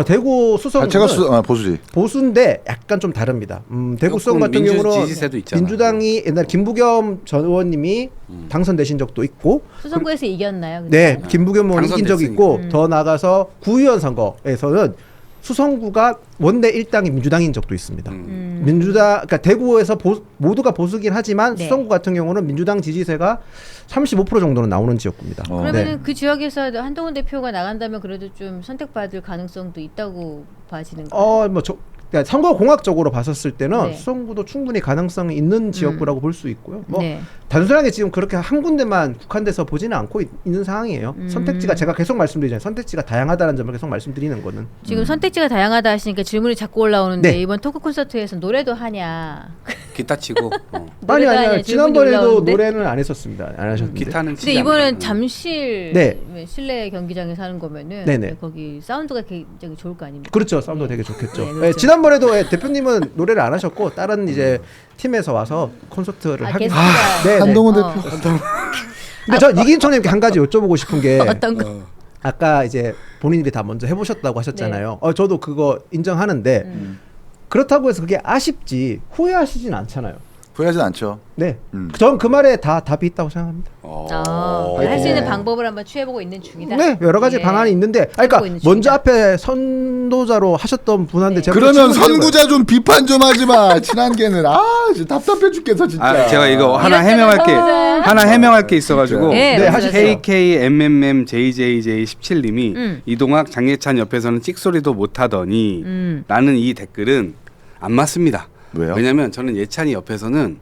대구 수성구는 자체가 보수지. 보수인데 약간 좀 다릅니다. 대구 수성 조금 같은 민주 경우는 지지세도 있잖아. 민주당이 옛날 김부겸 전 의원님이 당선되신 적도 있고, 수성구에서 이겼나요? 네, 그래서? 김부겸 의원 이긴 적이 있고, 더 나가서 구의원 선거에서는 수성구가 원내 1당이 민주당인 적도 있습니다. 민주당, 그러니까 대구에서 모두가 보수긴 하지만 네. 수성구 같은 경우는 민주당 지지세가 35% 정도는 나오는 지역구입니다. 그러면은 그 지역에서 한동훈 대표가 나간다면 그래도 좀 선택받을 가능성도 있다고 봐지는가요? 그러니까 선거 공학적으로 봤었을 때는 네. 수성구도 충분히 가능성이 있는 지역구라고 볼 수 있고요. 뭐 네. 단순하게 지금 그렇게 한 군데만 국한돼서 보지는 않고 있는 상황이에요. 선택지가 제가 계속 말씀드리잖아요. 선택지가 다양하다는 점을 계속 말씀드리는 거는. 지금 선택지가 다양하다 하시니까 질문이 자꾸 올라오는데 네. 이번 토크 콘서트에서 노래도 하냐? 기타 치고 노래도 하냐 질문이 지난번에도 올라오는데? 노래는 안 했었습니다. 안 하셨는데. 기타는 근데 치지 이번엔 않나. 잠실 네. 실내 경기장에서 하는 거면은 네네. 거기 사운드가 굉장히 좋을 거 아닙니까? 그렇죠. 사운드 네. 되게 좋겠죠. 네, 그렇죠. 지난번에도 대표님은 노래를 안 하셨고 다른 이제 팀에서 와서 콘서트를 하긴. 게스트가 네, 네. 한동훈 어. 대표. 근데 저 이긴총님께 한 가지 여쭤보고 싶은 게 어떤 거? 아까 이제 본인들이 다 먼저 해보셨다고 하셨잖아요. 저도 그거 인정하는데 그렇다고 해서 그게 아쉽지 후회하시진 않잖아요. 후회하진 않죠. 네, 전 그 말에 다 답이 있다고 생각합니다. 할 수 있는 방법을 한번 취해보고 있는 중이다. 네, 여러 가지 예. 방안이 있는데, 하고 그러니까 있는 먼저 중이다. 앞에 선도자로 하셨던 분한테 제가 그러면 질문 드린 거예요. 선구자 좀 비판 좀 하지 마. 친한게는 진짜 답답해 죽겠어 진짜. 제가 이거 하나 해명할 게 있어가지고 네, 하시죠. KKMMMJJJ17님이 이동학 장예찬 옆에서는 찍소리도 못하더니 라는 이 댓글은 안 맞습니다. 왜요? 왜냐면 저는 예찬이 옆에서는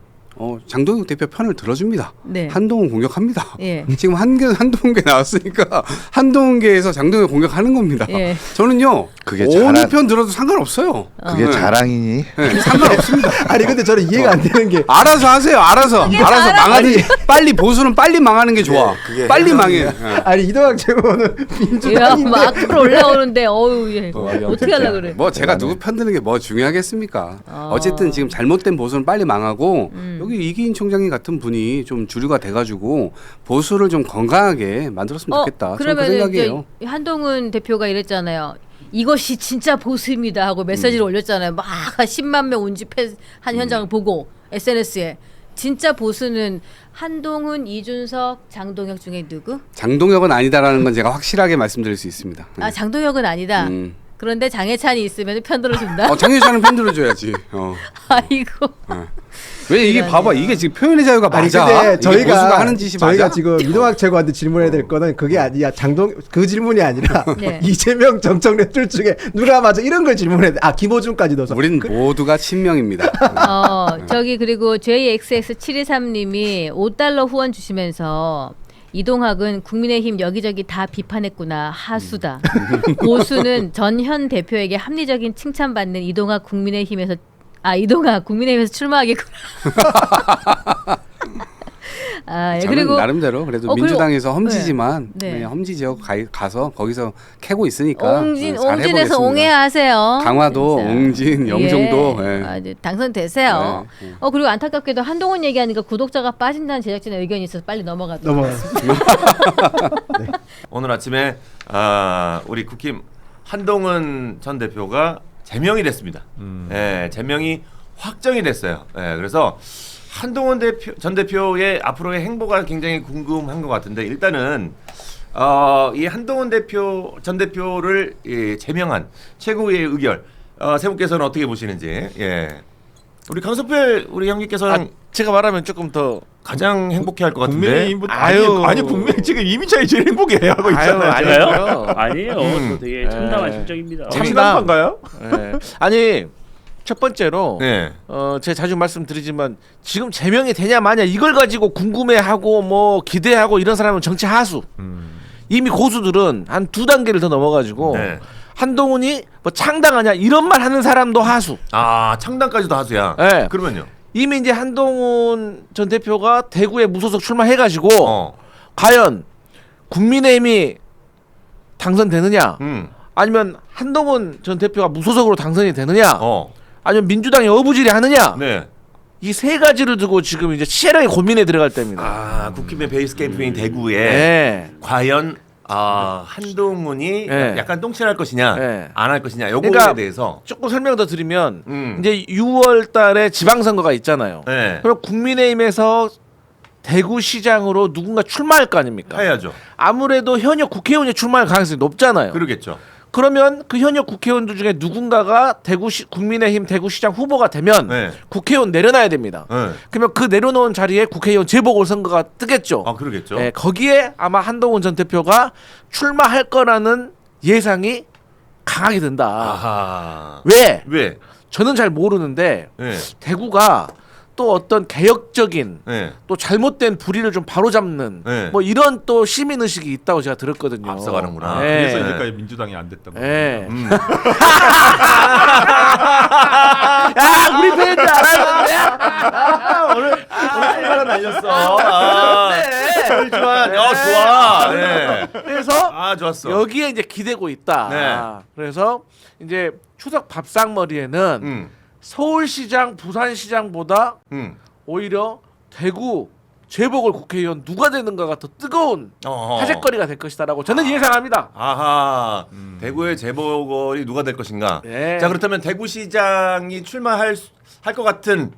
장동혁 대표 편을 들어줍니다. 네. 한동훈 공격합니다. 예. 지금 한동훈계 나왔으니까 한동훈계에서 장동혁 공격하는 겁니다. 예. 저는요 그게 어느 자랑- 편 들어도 상관없어요. 그게 네. 자랑이니? 네, 상관없습니다. 아니 근데 저는 이해가 안 되는 게 알아서 하세요. 알아서 망하듯이 빨리 보수는 빨리 망하는 게 좋아. 그게 빨리 망해. 아니 이동학 최고는 야, 민주당인데 막 앞으로 올라오는데 예. 어떻게 하려 그래? 뭐 제가 누구 편드는 게 뭐 중요하겠습니까? 어쨌든 지금 잘못된 보수는 빨리 망하고 여기 이기인 총장님 같은 분이 좀 주류가 돼가지고 보수를 좀 건강하게 만들었으면 좋겠다. 저는 그 그러면 생각이에요. 한동훈 대표가 이랬잖아요. 이것이 진짜 보수입니다 하고 메시지를 올렸잖아요. 막 10만 명 운집한 현장을 보고 SNS에 진짜 보수는 한동훈, 이준석, 장동혁 중에 누구? 장동혁은 아니다라는 건 제가 확실하게 말씀드릴 수 있습니다. 아 장동혁은 아니다. 그런데 장해찬이 있으면 편들어준다. 장유찬은 편들어줘야지. 아이고. 왜 이게 봐봐 이게 지금 표현의 자유가 아니 맞아. 근데 이게 저희가 보수가 하는 짓이 저희가 맞아. 지금 이동학 최고한테 질문해야 될 거는 그게 아니야. 그 질문이 아니라 네. 이재명 정청래 둘 중에 누가 맞아 이런 걸 질문해야 돼. 김호준까지 넣어서. 우리는 모두가 친명입니다. 저기 그리고 JXX723님이 $5 후원 주시면서 이동학은 국민의힘 여기저기 다 비판했구나. 하수다. 고수는 전현 대표에게 합리적인 칭찬받는 이동학 국민의힘에서 출마하겠구나. 예. 저는 그리고 나름대로 그래도 그리고- 민주당에서 험지지만 네. 험지 지역 가서 거기서 캐고 있으니까 옹진에서 해보겠습니다. 옹해하세요. 강화도, 진짜. 옹진, 영종도, 예. 이제 당선되세요. 네. 그리고 안타깝게도 한동훈 얘기하니까 구독자가 빠진다는 제작진의 의견이 있어서 빨리 넘어가도록 하겠습니다. 오늘 아침에 우리 국힘 한동훈 전 대표가 제명이 됐습니다. 예, 제명이 확정이 됐어요. 예, 그래서 한동훈 전 대표의 앞으로의 행보가 굉장히 궁금한 것 같은데 일단은 이 한동훈 전 대표를 제명한 최고위의 의결 세 분께서는 어떻게 보시는지. 예. 우리 강석필 우리 형님께서는 제가 말하면 조금 더 가장 행복해할 것 같은데. 국민의힘부터 아유. 아니 국민 지금 이민찬이 제일 행복해하고 있잖아요. 아니에요. 아니에요. 음. 저 되게 참담한 심정입니다. 참담한가요? 예. 아니 첫 번째로 네. 제가 자주 말씀드리지만 지금 제명이 되냐 마냐 이걸 가지고 궁금해하고 뭐 기대하고 이런 사람은 정치 하수. 이미 고수들은 한 2단계를 더 넘어가지고 네. 한동훈이 뭐 창당하냐 이런 말 하는 사람도 하수. 아 창당까지도 하수야. 네. 그러면요. 이미 이제 한동훈 전 대표가 대구에 무소속 출마해가지고 과연 국민의힘이 당선되느냐 아니면 한동훈 전 대표가 무소속으로 당선이 되느냐 아니면 민주당이 어부지리 하느냐 네. 이 세 가지를 두고 지금 이제 치열하게 고민에 들어갈 때입니다. 아 국힘의 베이스 캠프인 대구에 네. 과연 한동훈이 네. 약간 똥칠할 것이냐 네. 안 할 것이냐 요거에 그러니까 대해서 조금 설명 더 드리면 이제 6월달에 지방선거가 있잖아요. 네. 그럼 국민의힘에서 대구시장으로 누군가 출마할 거 아닙니까? 해야죠. 아무래도 현역 국회의원이 출마할 가능성이 높잖아요. 그러겠죠. 그러면 그 현역 국회의원들 중에 누군가가 국민의힘 대구시장 후보가 되면 네. 국회의원 내려놔야 됩니다. 네. 그러면 그 내려놓은 자리에 국회의원 재보궐선거가 뜨겠죠. 아 그러겠죠. 네, 거기에 아마 한동훈 전 대표가 출마할 거라는 예상이 강하게 든다. 아하. 왜? 저는 잘 모르는데 네. 대구가 또 어떤 개혁적인 네. 또 잘못된 불의를 좀 바로잡는 네. 뭐 이런 또 시민 의식이 있다고 제가 들었거든요. 앞서가는구나. 네. 그래서 이제까지 민주당이 안 됐다고. 네. 야, 우리 팬인지 알았는데. 오늘 얼마나 날렸어. 좋아. 좋아. 네. 그래서 좋았어. 여기에 이제 기대고 있다. 네. 그래서 이제 추석 밥상머리에는 서울시장, 부산시장보다 오히려 대구 재보궐 국회의원 누가 되는가가 더 뜨거운 화제거리가 될 것이다라고 저는 예상합니다. 아하. 대구의 재보궐이 누가 될 것인가. 네. 자 그렇다면 대구시장이 출마할 것 같은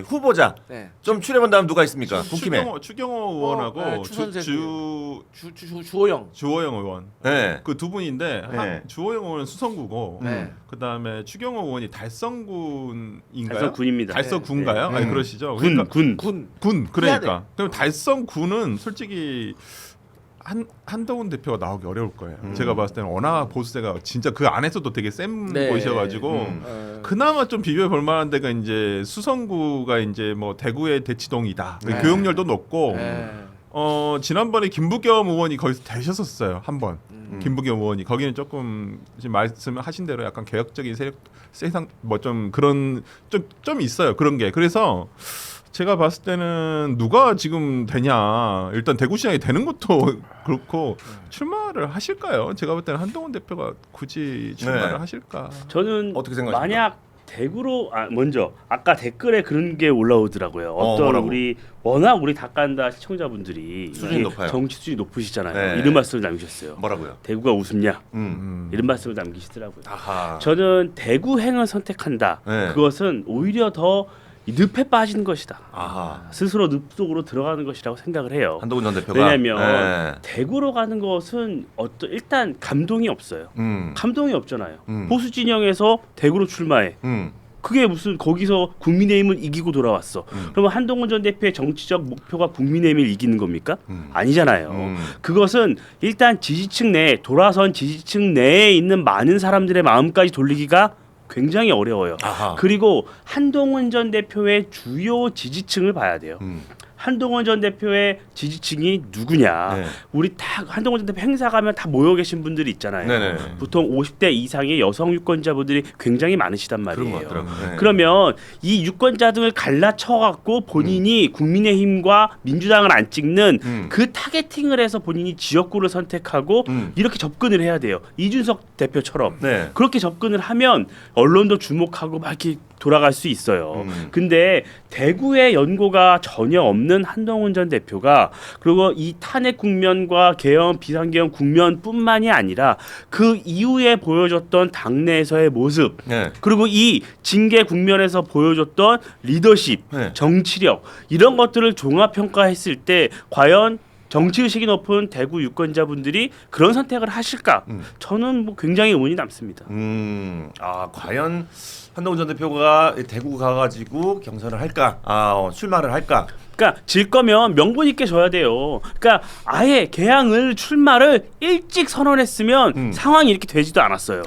후보자 네. 좀 추려본다면 누가 있습니까? 국힘에. 추경호 의원하고 네, 추선생 주호영 주호영. 의원. 네. 그 두 분인데 네. 주호영 의원은 수성구고 네. 그다음에 추경호 의원이 달성군인가요? 달성군입니다. 달성군가요? 네. 아니 그러시죠. 군. 군 그러니까. 그럼 달성군은 솔직히 한동훈 대표가 나오기 어려울 거예요. 제가 봤을 때는 워낙 보수세가 진짜 그 안에서도 되게 센 네. 곳이어가지고 그나마 좀 비교해 볼 만한 데가 이제 수성구가 이제 뭐 대구의 대치동이다. 네. 교육열도 높고 네. 지난번에 김부겸 의원이 거기서 되셨었어요. 한번 김부겸 의원이 거기는 조금 지금 말씀하신 대로 약간 개혁적인 세상 뭐 좀 그런 좀 있어요. 그런 게 그래서. 제가 봤을 때는 누가 지금 되냐 일단 대구시장이 되는 것도 그렇고 출마를 하실까요? 제가 볼 때는 한동훈 대표가 굳이 출마를 하실까? 저는 어떻게 생각하십니까? 만약 대구로 먼저 아까 댓글에 그런 게 올라오더라고요. 어떤 뭐라고? 워낙 우리 닭간다 시청자분들이 수준이 이게 높아요. 정치 수준이 높으시잖아요. 네. 이런 말씀을 남기셨어요. 뭐라고요? 대구가 웃음냐? 이런 말씀을 남기시더라고요. 저는 대구행을 선택한다. 네. 그것은 오히려 더 늪에 빠지는 것이다. 아하. 스스로 늪 속으로 들어가는 것이라고 생각을 해요. 한동훈 전 대표가. 왜냐하면 대구로 가는 것은 일단 감동이 없어요. 감동이 없잖아요. 보수 진영에서 대구로 출마해. 그게 무슨 거기서 국민의힘을 이기고 돌아왔어. 그러면 한동훈 전 대표의 정치적 목표가 국민의힘을 이기는 겁니까? 아니잖아요. 그것은 일단 지지층 내에 돌아선 지지층 내에 있는 많은 사람들의 마음까지 돌리기가 굉장히 어려워요. 아하. 그리고 한동훈 전 대표의 주요 지지층을 봐야 돼요. 한동훈 전 대표의 지지층이 누구냐? 네. 우리 다 한동훈 전 대표 행사 가면 다 모여 계신 분들이 있잖아요. 네네. 보통 50대 이상의 여성 유권자분들이 굉장히 많으시단 그런 말이에요. 것 같더라고요. 네. 그러면 이 유권자 등을 갈라쳐 갖고 본인이 국민의힘과 민주당을 안 찍는 그 타겟팅을 해서 본인이 지역구를 선택하고 이렇게 접근을 해야 돼요. 이준석 대표처럼 네. 그렇게 접근을 하면 언론도 주목하고 막 이렇게 돌아갈 수 있어요. 근데 대구의 연고가 전혀 없는 한동훈 전 대표가 그리고 이 탄핵 국면과 개헌 비상개헌 국면뿐만이 아니라 그 이후에 보여줬던 당내에서의 모습 네. 그리고 이 징계 국면에서 보여줬던 리더십, 네. 정치력 이런 것들을 종합 평가했을 때 과연 정치 의식이 높은 대구 유권자분들이 그런 선택을 하실까? 저는 뭐 굉장히 의문이 남습니다. 과연 한동훈 전 대표가 대구 가가지고 경선을 할까? 출마를 할까? 그러니까 질 거면 명분 있게 져야 돼요. 그러니까 아예 개항을 출마를 일찍 선언했으면 상황이 이렇게 되지도 않았어요.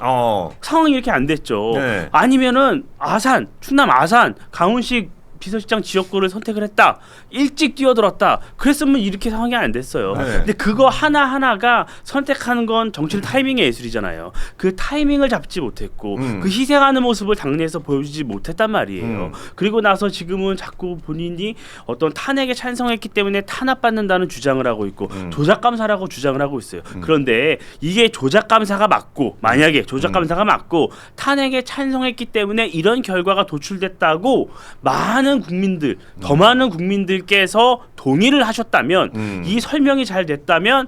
상황이 이렇게 안 됐죠. 네. 아니면은 아산, 충남 아산, 강훈식 비서실장 지역구를 선택을 했다. 일찍 뛰어들었다. 그랬으면 이렇게 상황이 안 됐어요. 네. 근데 그거 하나하나가 선택하는 건 정치는 타이밍의 예술이잖아요. 그 타이밍을 잡지 못했고 그 희생하는 모습을 당내에서 보여주지 못했단 말이에요. 그리고 나서 지금은 자꾸 본인이 어떤 탄핵에 찬성했기 때문에 탄압받는다는 주장을 하고 있고 조작감사라고 주장을 하고 있어요. 그런데 이게 조작감사가 맞고 만약에 조작감사가 맞고 탄핵에 찬성했기 때문에 이런 결과가 도출됐다고 많은 국민들, 더 많은 국민들께서 동의를 하셨다면 이 설명이 잘 됐다면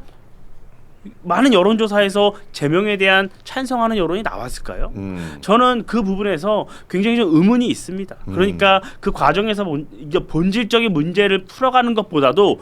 많은 여론조사에서 제명에 대한 찬성하는 여론이 나왔을까요? 저는 그 부분에서 굉장히 좀 의문이 있습니다. 그러니까 그 과정에서 본질적인 문제를 풀어가는 것보다도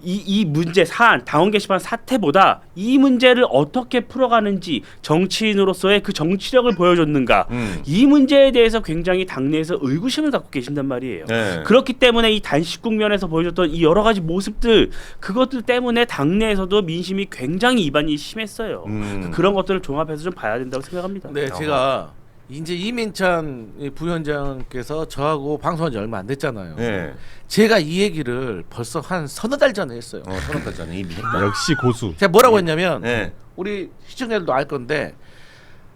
이 문제 사안, 당원 게시판 사태보다 이 문제를 어떻게 풀어가는지 정치인으로서의 그 정치력을 보여줬는가 이 문제에 대해서 굉장히 당내에서 의구심을 갖고 계신단 말이에요. 네. 그렇기 때문에 이 단식 국면에서 보여줬던 이 여러 가지 모습들 그것들 때문에 당내에서도 민심이 굉장히 이반이 심했어요. 그런 것들을 종합해서 좀 봐야 된다고 생각합니다. 네, 제가 이제 이민찬 부위원장께서 저하고 방송한 지 얼마 안 됐잖아요. 네. 제가 이 얘기를 벌써 한 서너 달 전에 했어요. 서너 달 전에 이미. 역시 고수. 제가 뭐라고 했냐면 네. 우리 시청자들도 알 건데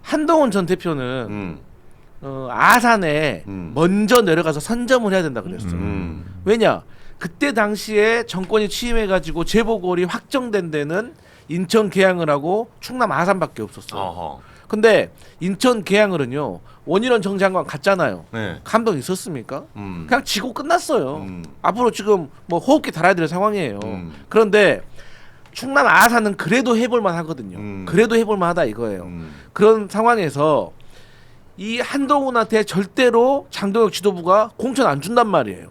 한동훈 전 대표는 아산에 먼저 내려가서 선점을 해야 된다 그랬어요. 왜냐? 그때 당시에 정권이 취임해가지고 재보궐이 확정된 데는 인천 계양을 하고 충남 아산밖에 없었어요. 근데 인천 계양을은요 원희룡 정 장관 갔잖아요. 네. 감동 있었습니까? 그냥 지고 끝났어요. 앞으로 지금 뭐 호흡기 달아야 될 상황이에요. 그런데 충남 아산은 그래도 해볼만 하거든요. 그래도 해볼만 하다 이거예요. 그런 상황에서 이 한동훈한테 절대로 장동혁 지도부가 공천 안 준단 말이에요.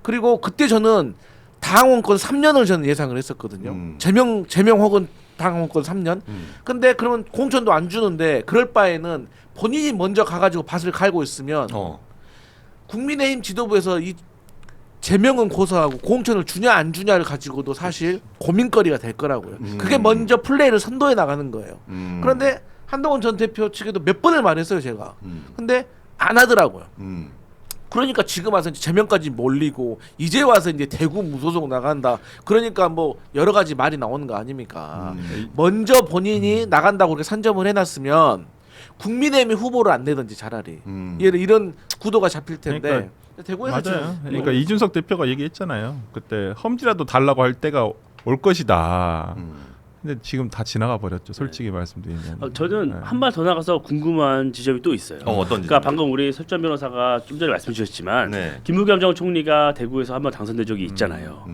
그리고 그때 저는 당원권 3년을 저는 예상을 했었거든요. 제명 혹은 당원권 3년. 근데 그러면 공천도 안 주는데 그럴 바에는 본인이 먼저 가가지고 밭을 갈고 있으면 국민의힘 지도부에서 이 제명은 고사하고 공천을 주냐 안 주냐를 가지고도 사실 고민거리가 될 거라고요. 그게 먼저 플레이를 선도해 나가는 거예요. 그런데 한동훈 전 대표 측에도 몇 번을 말했어요 제가. 근데 안 하더라고요. 그러니까 지금 와서 이제 제명까지 몰리고 이제 와서 이제 대구 무소속 나간다. 그러니까 뭐 여러 가지 말이 나오는 거 아닙니까? 먼저 본인이 나간다고 그렇게 선점을 해놨으면 국민의힘 후보를 안 내든지 차라리 이런 구도가 잡힐 텐데 그러니까, 대구에서 맞아요. 그러니까 이준석 대표가 얘기했잖아요. 그때 험지라도 달라고 할 때가 올 것이다. 근데 지금 다 지나가 버렸죠. 솔직히 말씀드리면. 저는 한 발 더 나가서 궁금한 지점이 또 있어요. 어떤 그러니까 방금 우리 설전 변호사가 좀 전에 말씀 주셨지만 김부겸 전 총리가 대구에서 한번 당선된 적이 있잖아요.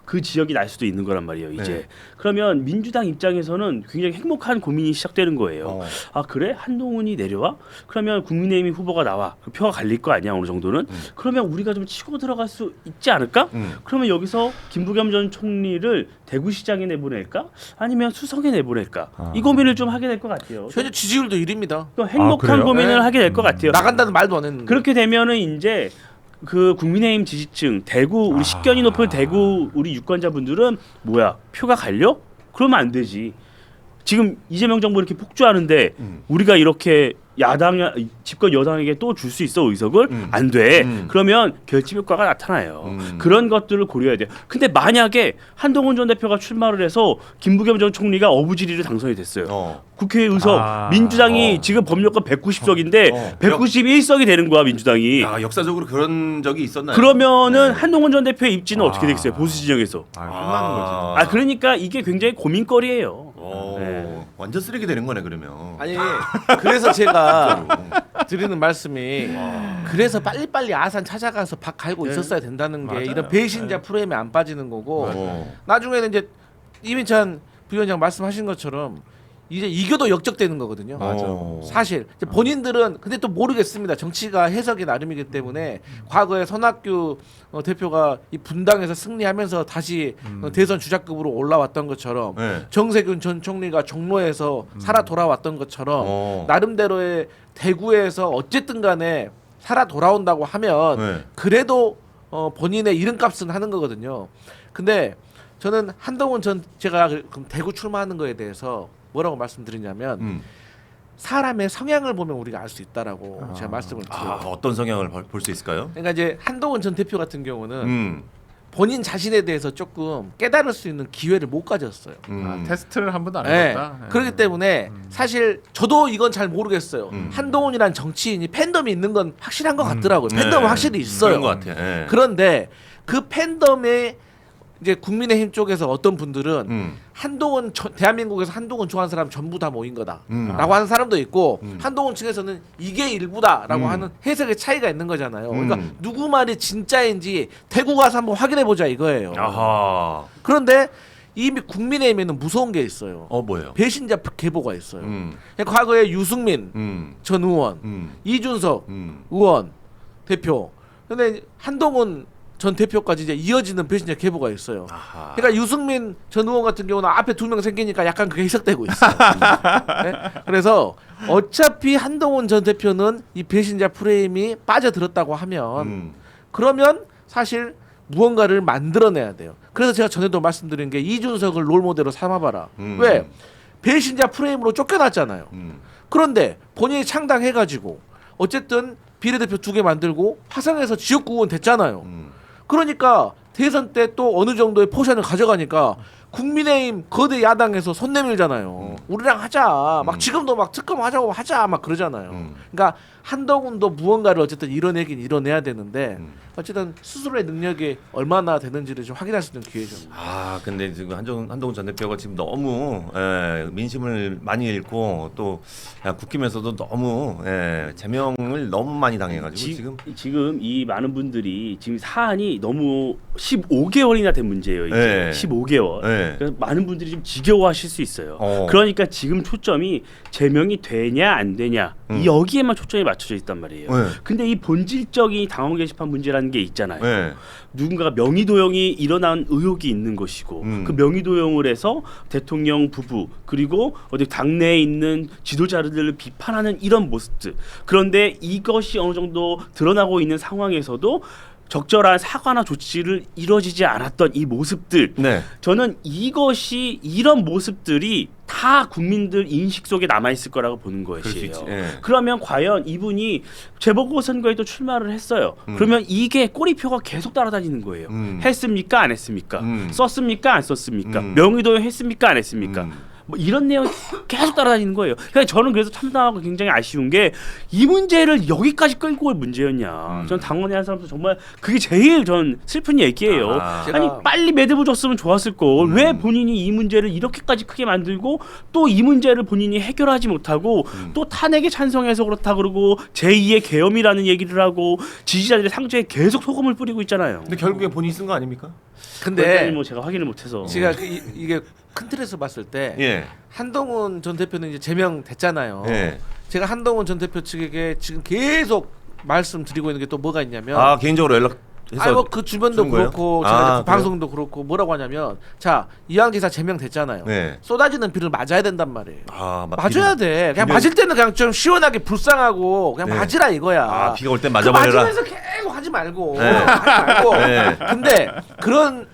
그 지역이 날 수도 있는 거란 말이에요. 이제 그러면 민주당 입장에서는 굉장히 행복한 고민이 시작되는 거예요. 아 그래? 한동훈이 내려와? 그러면 국민의힘 후보가 나와. 표가 갈릴 거 아니야 어느 정도는? 그러면 우리가 좀 치고 들어갈 수 있지 않을까? 그러면 여기서 김부겸 전 총리를 대구시장에 내보낼까? 아니면 수성에 내보낼까? 이 고민을 좀 하게 될 것 같아요. 현재 지지율도 1위입니다. 또 행복한 고민을 하게 될 것 같아요. 나간다는 말도 안 했는데. 그렇게 되면은 이제 그 국민의힘 지지층 대구 우리 식견이 높은 대구 우리 유권자분들은 뭐야 표가 갈려? 그러면 안 되지. 지금 이재명 정부 이렇게 폭주하는데 우리가 이렇게 야당 집권 여당에게 또 줄 수 있어 의석을 안 돼. 그러면 결집 효과가 나타나요. 그런 것들을 고려해야 돼요. 근데 만약에 한동훈 전 대표가 출마를 해서 김부겸 전 총리가 어부지리로 당선이 됐어요. 국회 의석 민주당이 지금 법률권 190석인데 191석이 되는 거야 민주당이. 야, 역사적으로 그런 적이 있었나요? 그러면은 한동훈 전 대표의 입지는 어떻게 되겠어요? 보수 진영에서. 끝나는 거지. 그러니까 이게 굉장히 고민거리예요. 완전 쓰레기 되는 거네 그러면. 아니 그래서 제가 드리는 말씀이 그래서 빨리빨리 아산 찾아가서 박 갈고 있었어야 된다는 게 이런 배신자 프레임에 안 빠지는 거고 나중에는 이제 이민찬 부위원장 말씀하신 것처럼 이제 이겨도 역적되는 거거든요. 맞아. 사실 이제 본인들은 근데 또 모르겠습니다. 정치가 해석이 나름이기 때문에 과거에 손학규 대표가 이 분당에서 승리하면서 다시 대선 주자급으로 올라왔던 것처럼 네. 정세균 전 총리가 종로에서 살아 돌아왔던 것처럼 나름대로의 대구에서 어쨌든 간에 살아 돌아온다고 하면 네. 그래도 본인의 이름값은 하는 거거든요. 근데 저는 한동훈 전 제가 그럼 대구 출마하는 거에 대해서 뭐라고 말씀드리냐면 사람의 성향을 보면 우리가 알 수 있다라고 제가 말씀을 드려요. 어떤 성향을 볼 수 있을까요? 그러니까 이제 한동훈 전 대표 같은 경우는 본인 자신에 대해서 조금 깨달을 수 있는 기회를 못 가졌어요. 테스트를 한 번도 안 네. 해봤다. 그렇기 때문에 사실 저도 이건 잘 모르겠어요. 한동훈이란 정치인이 팬덤이 있는 건 확실한 것 같더라고요. 팬덤은 확실히 있어요. 그런 것 같아요. 네. 그런데 그 팬덤에 이제 국민의힘 쪽에서 어떤 분들은 한동훈 대한민국에서 한동훈 좋아하는 사람 전부 다 모인 거다라고 하는 사람도 있고 한동훈 측에서는 이게 일부다라고 하는 해석의 차이가 있는 거잖아요. 그러니까 누구 말이 진짜인지 대구 가서 한번 확인해 보자 이거예요. 아하. 그런데 이미 국민의힘에는 무서운 게 있어요. 뭐예요? 배신자 계보가 있어요. 과거에 유승민 전 의원, 이준석 의원 대표, 근데 한동훈 전 대표까지 이제 이어지는 배신자 계보가 있어요. 아하. 그러니까 유승민 전 의원 같은 경우는 앞에 2명 생기니까 약간 그게 해석되고 있어요. 네? 그래서 어차피 한동훈 전 대표는 이 배신자 프레임이 빠져들었다고 하면 그러면 사실 무언가를 만들어내야 돼요. 그래서 제가 전에도 말씀드린 게 이준석을 롤모델로 삼아봐라. 왜? 배신자 프레임으로 쫓겨났잖아요. 그런데 본인이 창당해가지고 어쨌든 비례대표 2개 만들고 화성에서 지역구 의원 됐잖아요. 그러니까 대선 때 또 어느 정도의 포션을 가져가니까 국민의힘 거대 야당에서 손 내밀잖아요. 우리랑 하자. 막 지금도 막 특검 하자고 하자 막 그러잖아요. 그러니까 한동훈도 무언가를 어쨌든 이뤄내긴 이뤄내야 되는데 어쨌든 스스로의 능력이 얼마나 되는지를 좀 확인할 수 있는 기회죠. 근데 지금 한동훈 전 대표가 지금 너무 민심을 많이 잃고 또 국힘에서도 너무 제명을 너무 많이 당해가지고 지금 이 많은 분들이 지금 사안이 너무 15개월이나 된 문제예요. 이제 15개월. 그래서 많은 분들이 좀 지겨워하실 수 있어요. 그러니까 지금 초점이 제명이 되냐 안 되냐 여기에만 초점이 맞춰져 있단 말이에요. 근데 이 본질적인 당원 게시판 문제라는 게 있잖아요. 누군가가 명의도용이 일어난 의혹이 있는 것이고 그 명의도용을 해서 대통령 부부 그리고 어디 당내에 있는 지도자들을 비판하는 이런 모습들. 그런데 이것이 어느 정도 드러나고 있는 상황에서도 적절한 사과나 조치를 이루어지지 않았던 이 모습들. 저는 이런 모습들이 다 국민들 인식 속에 남아 있을 거라고 보는 것이에요. 그러면 과연 이분이 재보궐선거에도 출마를 했어요. 그러면 이게 꼬리표가 계속 따라다니는 거예요. 했습니까? 안 했습니까? 썼습니까? 안 썼습니까? 명의도용 했습니까? 안 했습니까? 뭐 이런 내용이 계속 따라다니는 거예요. 그러니까 저는 그래서 참담하고 굉장히 아쉬운 게 이 문제를 여기까지 끌고 올 문제였냐. 전 당원의 한 사람도 정말 그게 제일 전 슬픈 얘기예요. 아니 빨리 매듭을 줬으면 좋았을 걸. 왜 본인이 이 문제를 이렇게까지 크게 만들고 또 이 문제를 본인이 해결하지 못하고 또 탄핵에 찬성해서 그렇다 그러고 제2의 계엄이라는 얘기를 하고 지지자들의 상처에 계속 소금을 뿌리고 있잖아요. 근데 결국에 본인이 쓴 거 아닙니까? 근데 뭐 제가 확인을 못해서 제가 이게 큰 틀에서 봤을 때 한동훈 전 대표는 이제 제명됐잖아요. 제가 한동훈 전 대표 측에게 지금 계속 말씀드리고 있는 게 또 뭐가 있냐면 개인적으로 연락해서 그 주변도 그렇고 제가 방송도 그렇고 뭐라고 하냐면 자 이왕기사 제명됐잖아요. 쏟아지는 비를 맞아야 된단 말이에요. 맞아야 돼. 그냥 맞을 때는 그냥 좀 시원하게 불쌍하고 그냥 맞으라 이거야. 비가 올 땐 맞아버려라. 맞으면서 계속 하지 말고 근데 그런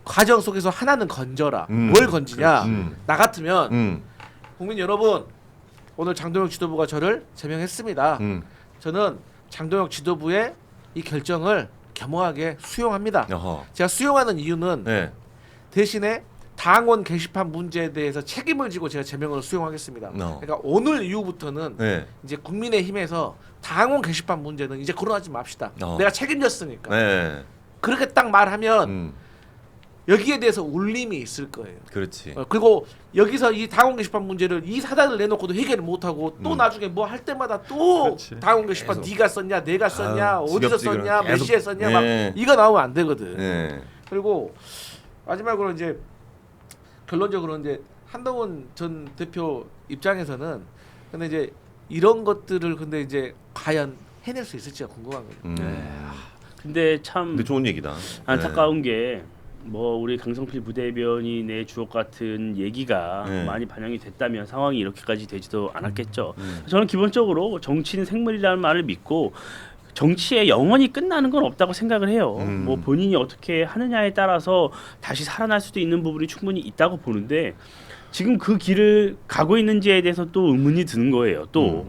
과정 속에서 하나는 건져라. 뭘 건지냐? 나 같으면 국민 여러분 오늘 장동혁 지도부가 저를 제명했습니다. 저는 장동혁 지도부의 이 결정을 겸허하게 수용합니다. 제가 수용하는 이유는 대신에 당원 게시판 문제에 대해서 책임을 지고 제가 제명을 수용하겠습니다. 그러니까 오늘 이후부터는 이제 국민의힘에서 당원 게시판 문제는 이제 거론하지 맙시다. 내가 책임졌으니까. 그렇게 딱 말하면 여기에 대해서 울림이 있을 거예요. 그렇지. 그리고 여기서 이 당원 게시판 문제를 이 사단을 내놓고도 해결을 못하고 또 나중에 뭐 할 때마다 또 당원 게시판 네가 썼냐 내가 썼냐 어디서 썼냐 몇 시에 썼냐 막 이거 나오면 안 되거든. 그리고 마지막으로 이제 결론적으로 이제 한동훈 전 대표 입장에서는 근데 이제 이런 것들을 근데 이제 과연 해낼 수 있을지가 궁금한 거죠. 근데 참 근데 좋은 얘기다. 안타까운 게 뭐 우리 강성필 부대변인의 내 주옥 같은 얘기가 네. 많이 반영이 됐다면 상황이 이렇게까지 되지도 않았겠죠. 저는 기본적으로 정치는 생물이라는 말을 믿고 정치에 영원히 끝나는 건 없다고 생각을 해요. 뭐 본인이 어떻게 하느냐에 따라서 다시 살아날 수도 있는 부분이 충분히 있다고 보는데 지금 그 길을 가고 있는지에 대해서 또 의문이 드는 거예요. 또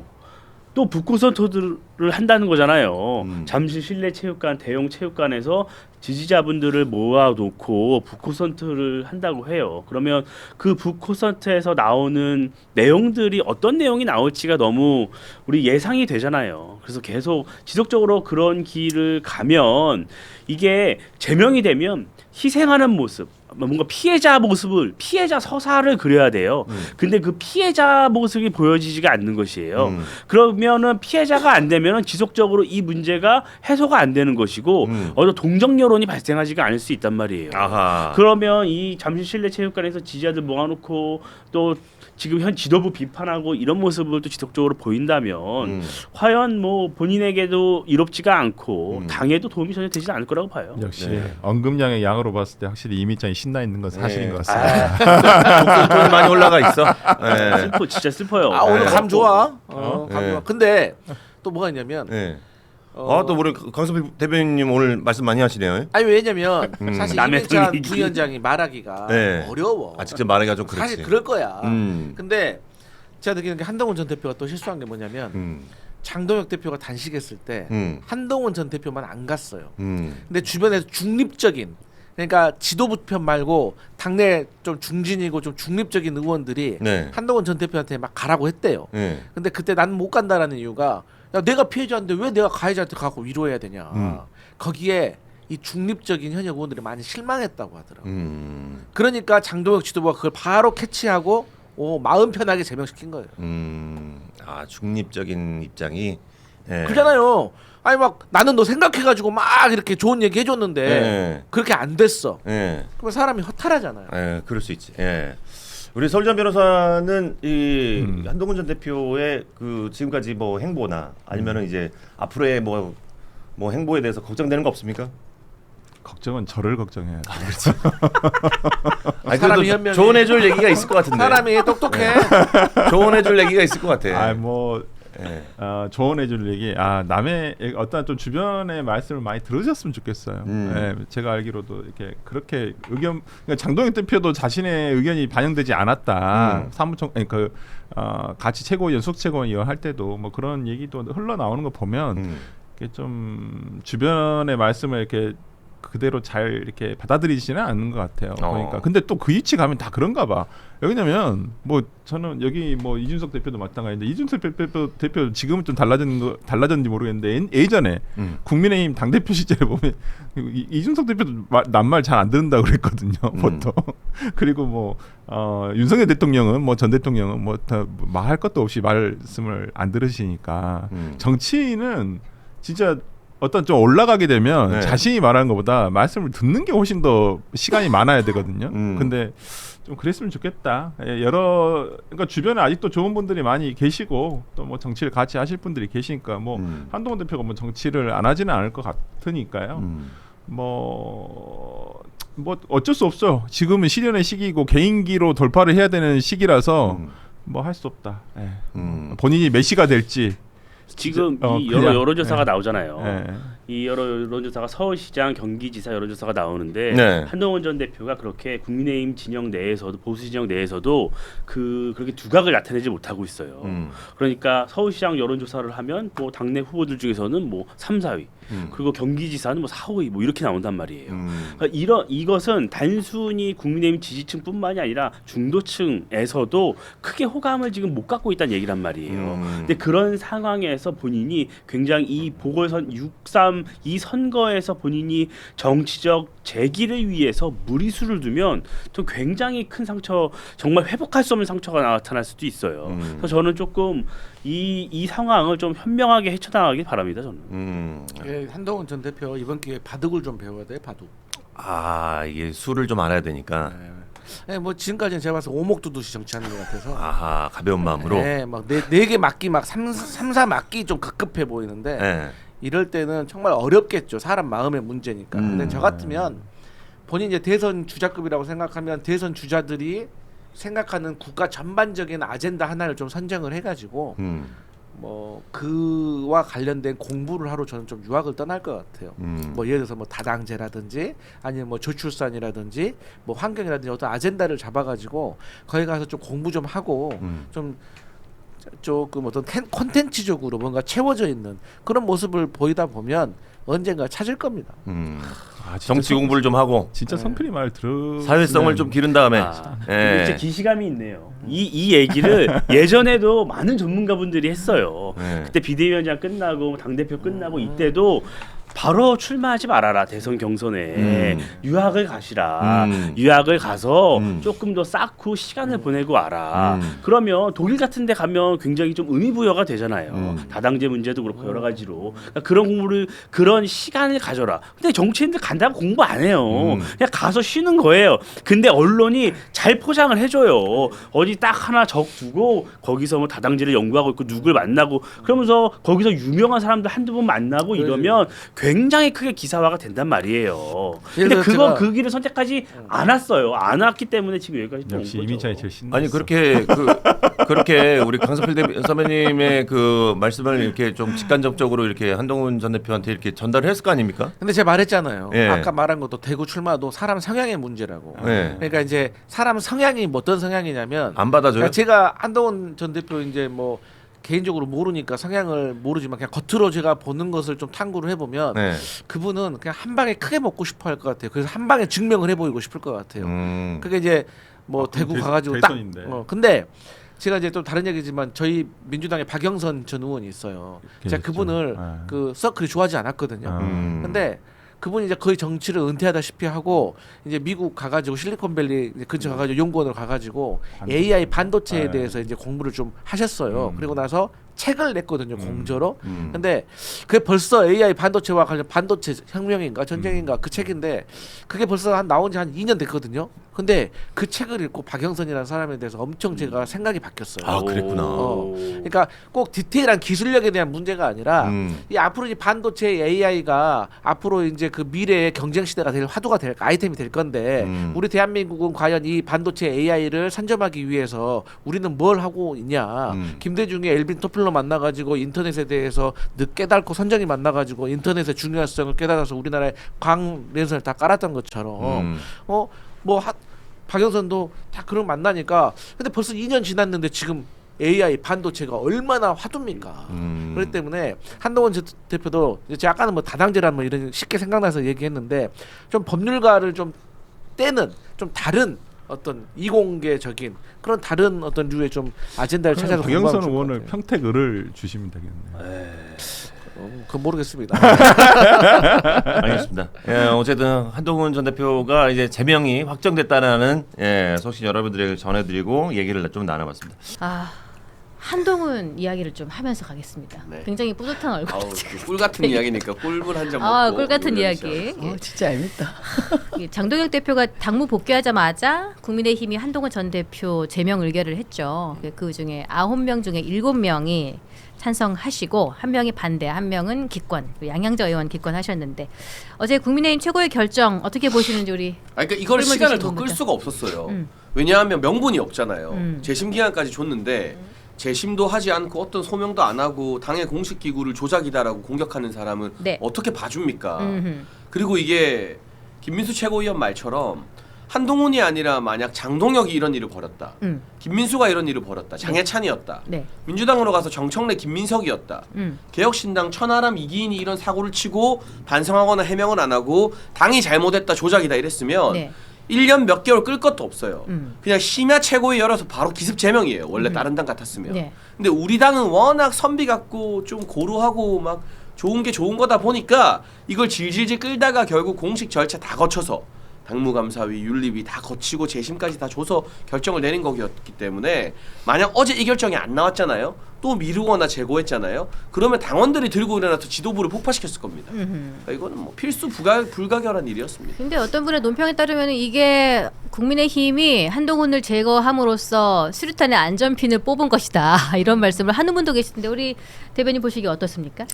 북콘서트를 한다는 거잖아요. 잠실 실내 체육관, 대형 체육관에서 지지자분들을 모아놓고 북콘서트를 한다고 해요. 그러면 그 북콘서트에서 나오는 내용들이 어떤 내용이 나올지가 너무 우리 예상이 되잖아요. 그래서 계속 지속적으로 그런 길을 가면 이게 제명이 되면 희생하는 모습, 뭔가 피해자 모습을 피해자 서사를 그려야 돼요. 근데 그 피해자 모습이 보여지지가 않는 것이에요. 그러면은 피해자가 안 되면은 지속적으로 이 문제가 해소가 안 되는 것이고 어떤 동정 여론이 발생하지가 않을 수 있단 말이에요. 아하. 그러면 이 잠실 실내 체육관에서 지지자들 모아놓고 또 지금 현 지도부 비판하고 이런 모습을 또 지속적으로 보인다면 과연 뭐 본인에게도 이롭지가 않고 당에도 도움이 전혀 되지 않을 거라고 봐요. 역시 네. 언급량의 양으로 봤을 때 확실히 이미장이 신나 있는 건 사실인 것 같습니다. 목소리 많이 올라가 있어. 네. 진짜 슬퍼요. 오늘 네. 감 좋아. 감 네. 좋아. 근데 또 뭐가 있냐면 네. 또 우리 강성필 대변인님 오늘 말씀 많이 하시네요. 아니 왜냐면 사실 남의 이민찬 돈 얘기. 부위원장이 말하기가 네. 어려워. 직접 말하기가 좀 그렇지. 사실 그럴 거야. 음. 근데 제가 느끼는 게 한동훈 전 대표가 또 실수한 게 뭐냐면 장동혁 대표가 단식했을 때 한동훈 전 대표만 안 갔어요. 근데 주변에서 중립적인 그러니까 지도부 편 말고 당내 좀 중진이고 좀 중립적인 의원들이 네. 한동훈 전 대표한테 막 가라고 했대요. 네. 근데 그때 나는 못 간다라는 이유가 야, 내가 피해자인데 왜 내가 가해자한테 가고 위로해야 되냐. 거기에 이 중립적인 현역 의원들이 많이 실망했다고 하더라고요. 그러니까 장동혁 지도부가 그걸 바로 캐치하고 마음 편하게 제명시킨 거예요. 중립적인 입장이. 네. 그렇잖아요. 아니 막 나는 너 생각해가지고 막 이렇게 좋은 얘기 해줬는데 네. 그렇게 안 됐어. 네. 그러면 사람이 허탈하잖아요. 예, 그럴 수 있지. 예. 우리 서울장 변호사는 이 한동훈 전 대표의 그 지금까지 뭐 행보나 아니면은 이제 앞으로의 뭐 행보에 대해서 걱정되는 거 없습니까? 걱정은 저를 걱정해야 돼. 아니, 사람이 그래도 현명해. 조언해줄 얘기가 있을 것 같은데. 사람이 똑똑해. 조언해줄 얘기가 있을 것 같아. 예. 조언해줄 얘기. 남의 어떤 좀 주변의 말씀을 많이 들으셨으면 좋겠어요. 예, 제가 알기로도 이렇게 그렇게 그러니까 장동혁 대표도 자신의 의견이 반영되지 않았다. 사무총 같이 최고위원 숙최고위원 할 때도 뭐 그런 얘기도 흘러나오는 거 보면 이게 좀 주변의 말씀을 이렇게 그대로 잘 이렇게 받아들이지는 않는 것 같아요. 그러니까 근데 또 그 위치 가면 다 그런가 봐. 왜냐면 뭐 저는 여기 뭐 이준석 대표도 마찬가지인데 이준석 대표 지금은 좀 달라졌는지 모르겠는데 예전에 국민의힘 당 대표 시절에 보면 이준석 대표도 남말 잘 안 듣는다고 그랬거든요. 보통. 그리고 뭐 윤석열 대통령은 뭐 전 대통령은 뭐 다 말할 것도 없이 말씀을 안 들으시니까 정치인은 진짜 어떤 좀 올라가게 되면 네. 자신이 말하는 것보다 말씀을 듣는 게 훨씬 더 시간이 많아야 되거든요. 근데 좀 그랬으면 좋겠다. 그러니까 주변에 아직도 좋은 분들이 많이 계시고 또 뭐 정치를 같이 하실 분들이 계시니까 뭐 한동훈 대표가 뭐 정치를 안 하지는 않을 것 같으니까요. 뭐 어쩔 수 없어요. 지금은 실현의 시기이고 개인기로 돌파를 해야 되는 시기라서 뭐 할 수 없다. 본인이 메시가 될지. 지금 이 그냥, 여론조사가 나오잖아요. 네. 이 여론조사가 서울시장, 경기지사 여론조사가 나오는데 네. 한동훈 전 대표가 그렇게 국민의힘 진영 내에서도 보수 진영 내에서도 그렇게 두각을 나타내지 못하고 있어요. 그러니까 서울시장 여론조사를 하면 뭐 당내 후보들 중에서는 뭐 3, 4위 그리고 경기지사는 뭐 4, 5위 뭐 이렇게 나온단 말이에요. 그러니까 이것은 단순히 국민의힘 지지층뿐만이 아니라 중도층에서도 크게 호감을 지금 못 갖고 있다는 얘기란 말이에요. 근데 그런 상황에서 본인이 굉장히 이 보궐선 6.3 이 선거에서 본인이 정치적 재기를 위해서 무리수를 두면 또 굉장히 큰 상처, 정말 회복할 수 없는 상처가 나타날 수도 있어요. 그래서 저는 조금 이 상황을 좀 현명하게 헤쳐나가길 바랍니다. 저는. 한동훈 전 대표 이번 기회에 바둑을 좀 배워야 돼. 바둑. 이게 술을 좀 알아야 되니까. 네, 뭐 지금까지는 제가 봐서 오목두두시 정치하는 것 같아서. 아하, 가벼운 마음으로. 네, 막네 개 맞기 막 3-4 맞기 좀 급급해 보이는데 네. 이럴 때는 정말 어렵겠죠. 사람 마음의 문제니까. 근데 저 같으면 본인 이제 대선 주자급이라고 생각하면 대선 주자들이 생각하는 국가 전반적인 아젠다 하나를 좀 선정을 해가지고 뭐 그와 관련된 공부를 하러 저는 좀 유학을 떠날 것 같아요. 뭐 예를 들어서 뭐 다당제라든지 아니면 뭐 저출산이라든지 뭐 환경이라든지 어떤 아젠다를 잡아가지고 거기 가서 좀 공부 좀 하고 좀 조금 어떤 콘텐츠적으로 뭔가 채워져 있는 그런 모습을 보이다 보면 언젠가 찾을 겁니다. 정치 공부를 좀 하고 진짜 성필이 말 들으 사회성을 좀 기른 다음에. 근데 진짜 기시감이 있네요. 이 얘기를 예전에도 많은 전문가분들이 했어요. 그때 비대위원장 끝나고 당대표 끝나고 이때도 바로 출마하지 말아라 대선 경선에 유학을 가시라. 유학을 가서 조금 더 쌓고 시간을 보내고 와라. 그러면 독일 같은 데 가면 굉장히 좀 의미부여가 되잖아요. 다당제 문제도 그렇고 여러 가지로. 그러니까 그런 공부를 그런 시간을 가져라. 근데 정치인들 간다고 공부 안 해요. 그냥 가서 쉬는 거예요. 근데 언론이 잘 포장을 해줘요. 어디 딱 하나 적두고 거기서 뭐 다당제를 연구하고 있고 누굴 만나고 그러면서 거기서 유명한 사람들 한두 번 만나고 이러면 굉장히 크게 기사화가 된단 말이에요. 근데 그거 그 길을 선택하지 않았어요. 안 왔기 때문에 지금 여기까지 온 역시 거죠. 이민찬이 제일 신났어. 아니 그렇게 우리 강서필 선배님의 그 말씀을 이렇게 좀 직간접적으로 이렇게 한동훈 전 대표한테 이렇게 전달을 했을 거 아닙니까? 근데 제가 말했잖아요. 예. 아까 말한 것도 대구 출마도 사람 성향의 문제라고. 예. 그러니까 이제 사람 성향이 뭐 어떤 성향이냐면 안 받아줘요? 그러니까 제가 한동훈 전 대표 이제 뭐 개인적으로 모르니까 성향을 모르지만 그냥 겉으로 제가 보는 것을 좀 탐구를 해보면 네. 그분은 그냥 한 방에 크게 먹고 싶어 할 것 같아요. 그래서 한 방에 증명을 해보이고 싶을 것 같아요. 그게 이제 뭐 대구 가가지고 딱. 근데 제가 이제 또 다른 얘기지만 저희 민주당의 박영선 전 의원이 있어요. 제가 그분을 그 서클이 좋아하지 않았거든요. 근데 그분이 이제 거의 정치를 은퇴하다시피 하고 이제 미국 가가지고 실리콘밸리 근처 가가지고 연구원으로 가가지고 AI 반도체에 대해서 이제 공부를 좀 하셨어요. 그리고 나서 책을 냈거든요, 공저로. 근데 그게 벌써 AI 반도체와 관련 반도체 혁명인가 전쟁인가 그 책인데 그게 벌써 나온 지 한 2년 됐거든요. 근데 그 책을 읽고 박영선이라는 사람에 대해서 엄청 제가 생각이 바뀌었어요. 아, 그랬구나. 그러니까 꼭 디테일한 기술력에 대한 문제가 아니라 이 앞으로 이 반도체 AI가 앞으로 이제 그 미래의 경쟁 시대가 될 화두가 될 아이템이 될 건데 우리 대한민국은 과연 이 반도체 AI를 선점하기 위해서 우리는 뭘 하고 있냐? 김대중의 엘빈 토플러 만나가지고 인터넷에 대해서 깨닫고 선정이 만나가지고 인터넷의 중요성을 깨달아서 우리나라에 광랜선을 다 깔았던 것처럼 박영선도 다 그런 만나니까 근데 벌써 2년 지났는데 지금 AI 반도체가 얼마나 화두입니까? 그렇기 때문에 한동훈 대표도 제가 아까는 뭐 다당제라는 뭐 이런 쉽게 생각나서 얘기했는데 좀 법률가를 좀 떼는 좀 다른 어떤 이공계적인 그런 다른 어떤 류의 좀 아젠다를 찾아서 박영선 의원을 평택을을 주시면 되겠네요. 그건 모르겠습니다. 알겠습니다. 예, 어쨌든 한동훈 전 대표가 이제 제명이 확정됐다는 소식 여러분들에게 전해드리고 얘기를 좀 나눠봤습니다. 한동훈 이야기를 좀 하면서 가겠습니다. 네. 굉장히 뿌듯한 얼굴. 꿀 같은 이야기니까 꿀물 한 잔 먹고. 꿀 같은 이야기. 진짜 얄밉다. 장동혁 대표가 당무 복귀하자마자 국민의힘이 한동훈 전 대표 제명 의결을 했죠. 그 중에 9명 중에 7명이 찬성하시고 1명이 반대, 1명은 기권. 양양자 의원 기권하셨는데 어제 국민의힘 최고의 결정 어떻게 보시는지 우리. 그러니까 이걸 시간을 더 끌 수가 없었어요. 왜냐하면 명분이 없잖아요. 재심 기한까지 줬는데 재심도 하지 않고 어떤 소명도 안 하고 당의 공식 기구를 조작이다라고 공격하는 사람은 어떻게 봐줍니까? 그리고 이게 김민수 최고위원 말처럼 한동훈이 아니라 만약 장동혁이 이런 일을 벌였다. 김민수가 이런 일을 벌였다. 장해찬이었다. 민주당으로 가서 정청래 김민석이었다. 개혁신당 천하람 이기인이 이런 사고를 치고 반성하거나 해명을 안 하고 당이 잘못했다 조작이다 이랬으면 1년 몇 개월 끌 것도 없어요. 그냥 심야 최고위 열어서 바로 기습 제명이에요. 원래 다른 당 같았으면. 근데 우리 당은 워낙 선비 같고 좀 고루하고 막 좋은 게 좋은 거다 보니까 이걸 질질질 끌다가 결국 공식 절차 다 거쳐서 당무감사위, 윤리위 다 거치고 재심까지 다 줘서 결정을 내린 거였기 때문에 만약 어제 이 결정이 안 나왔잖아요. 또 미루거나 제고했잖아요. 그러면 당원들이 들고 일어나서 지도부를 폭파시켰을 겁니다. 그러니까 이거는 뭐 필수 불가결한 일이었습니다. 근데 어떤 분의 논평에 따르면 이게 국민의힘이 한동훈을 제거함으로써 수류탄의 안전핀을 뽑은 것이다 이런 말씀을 하는 분도 계시는데 우리 대변인 보시기에 어떻습니까?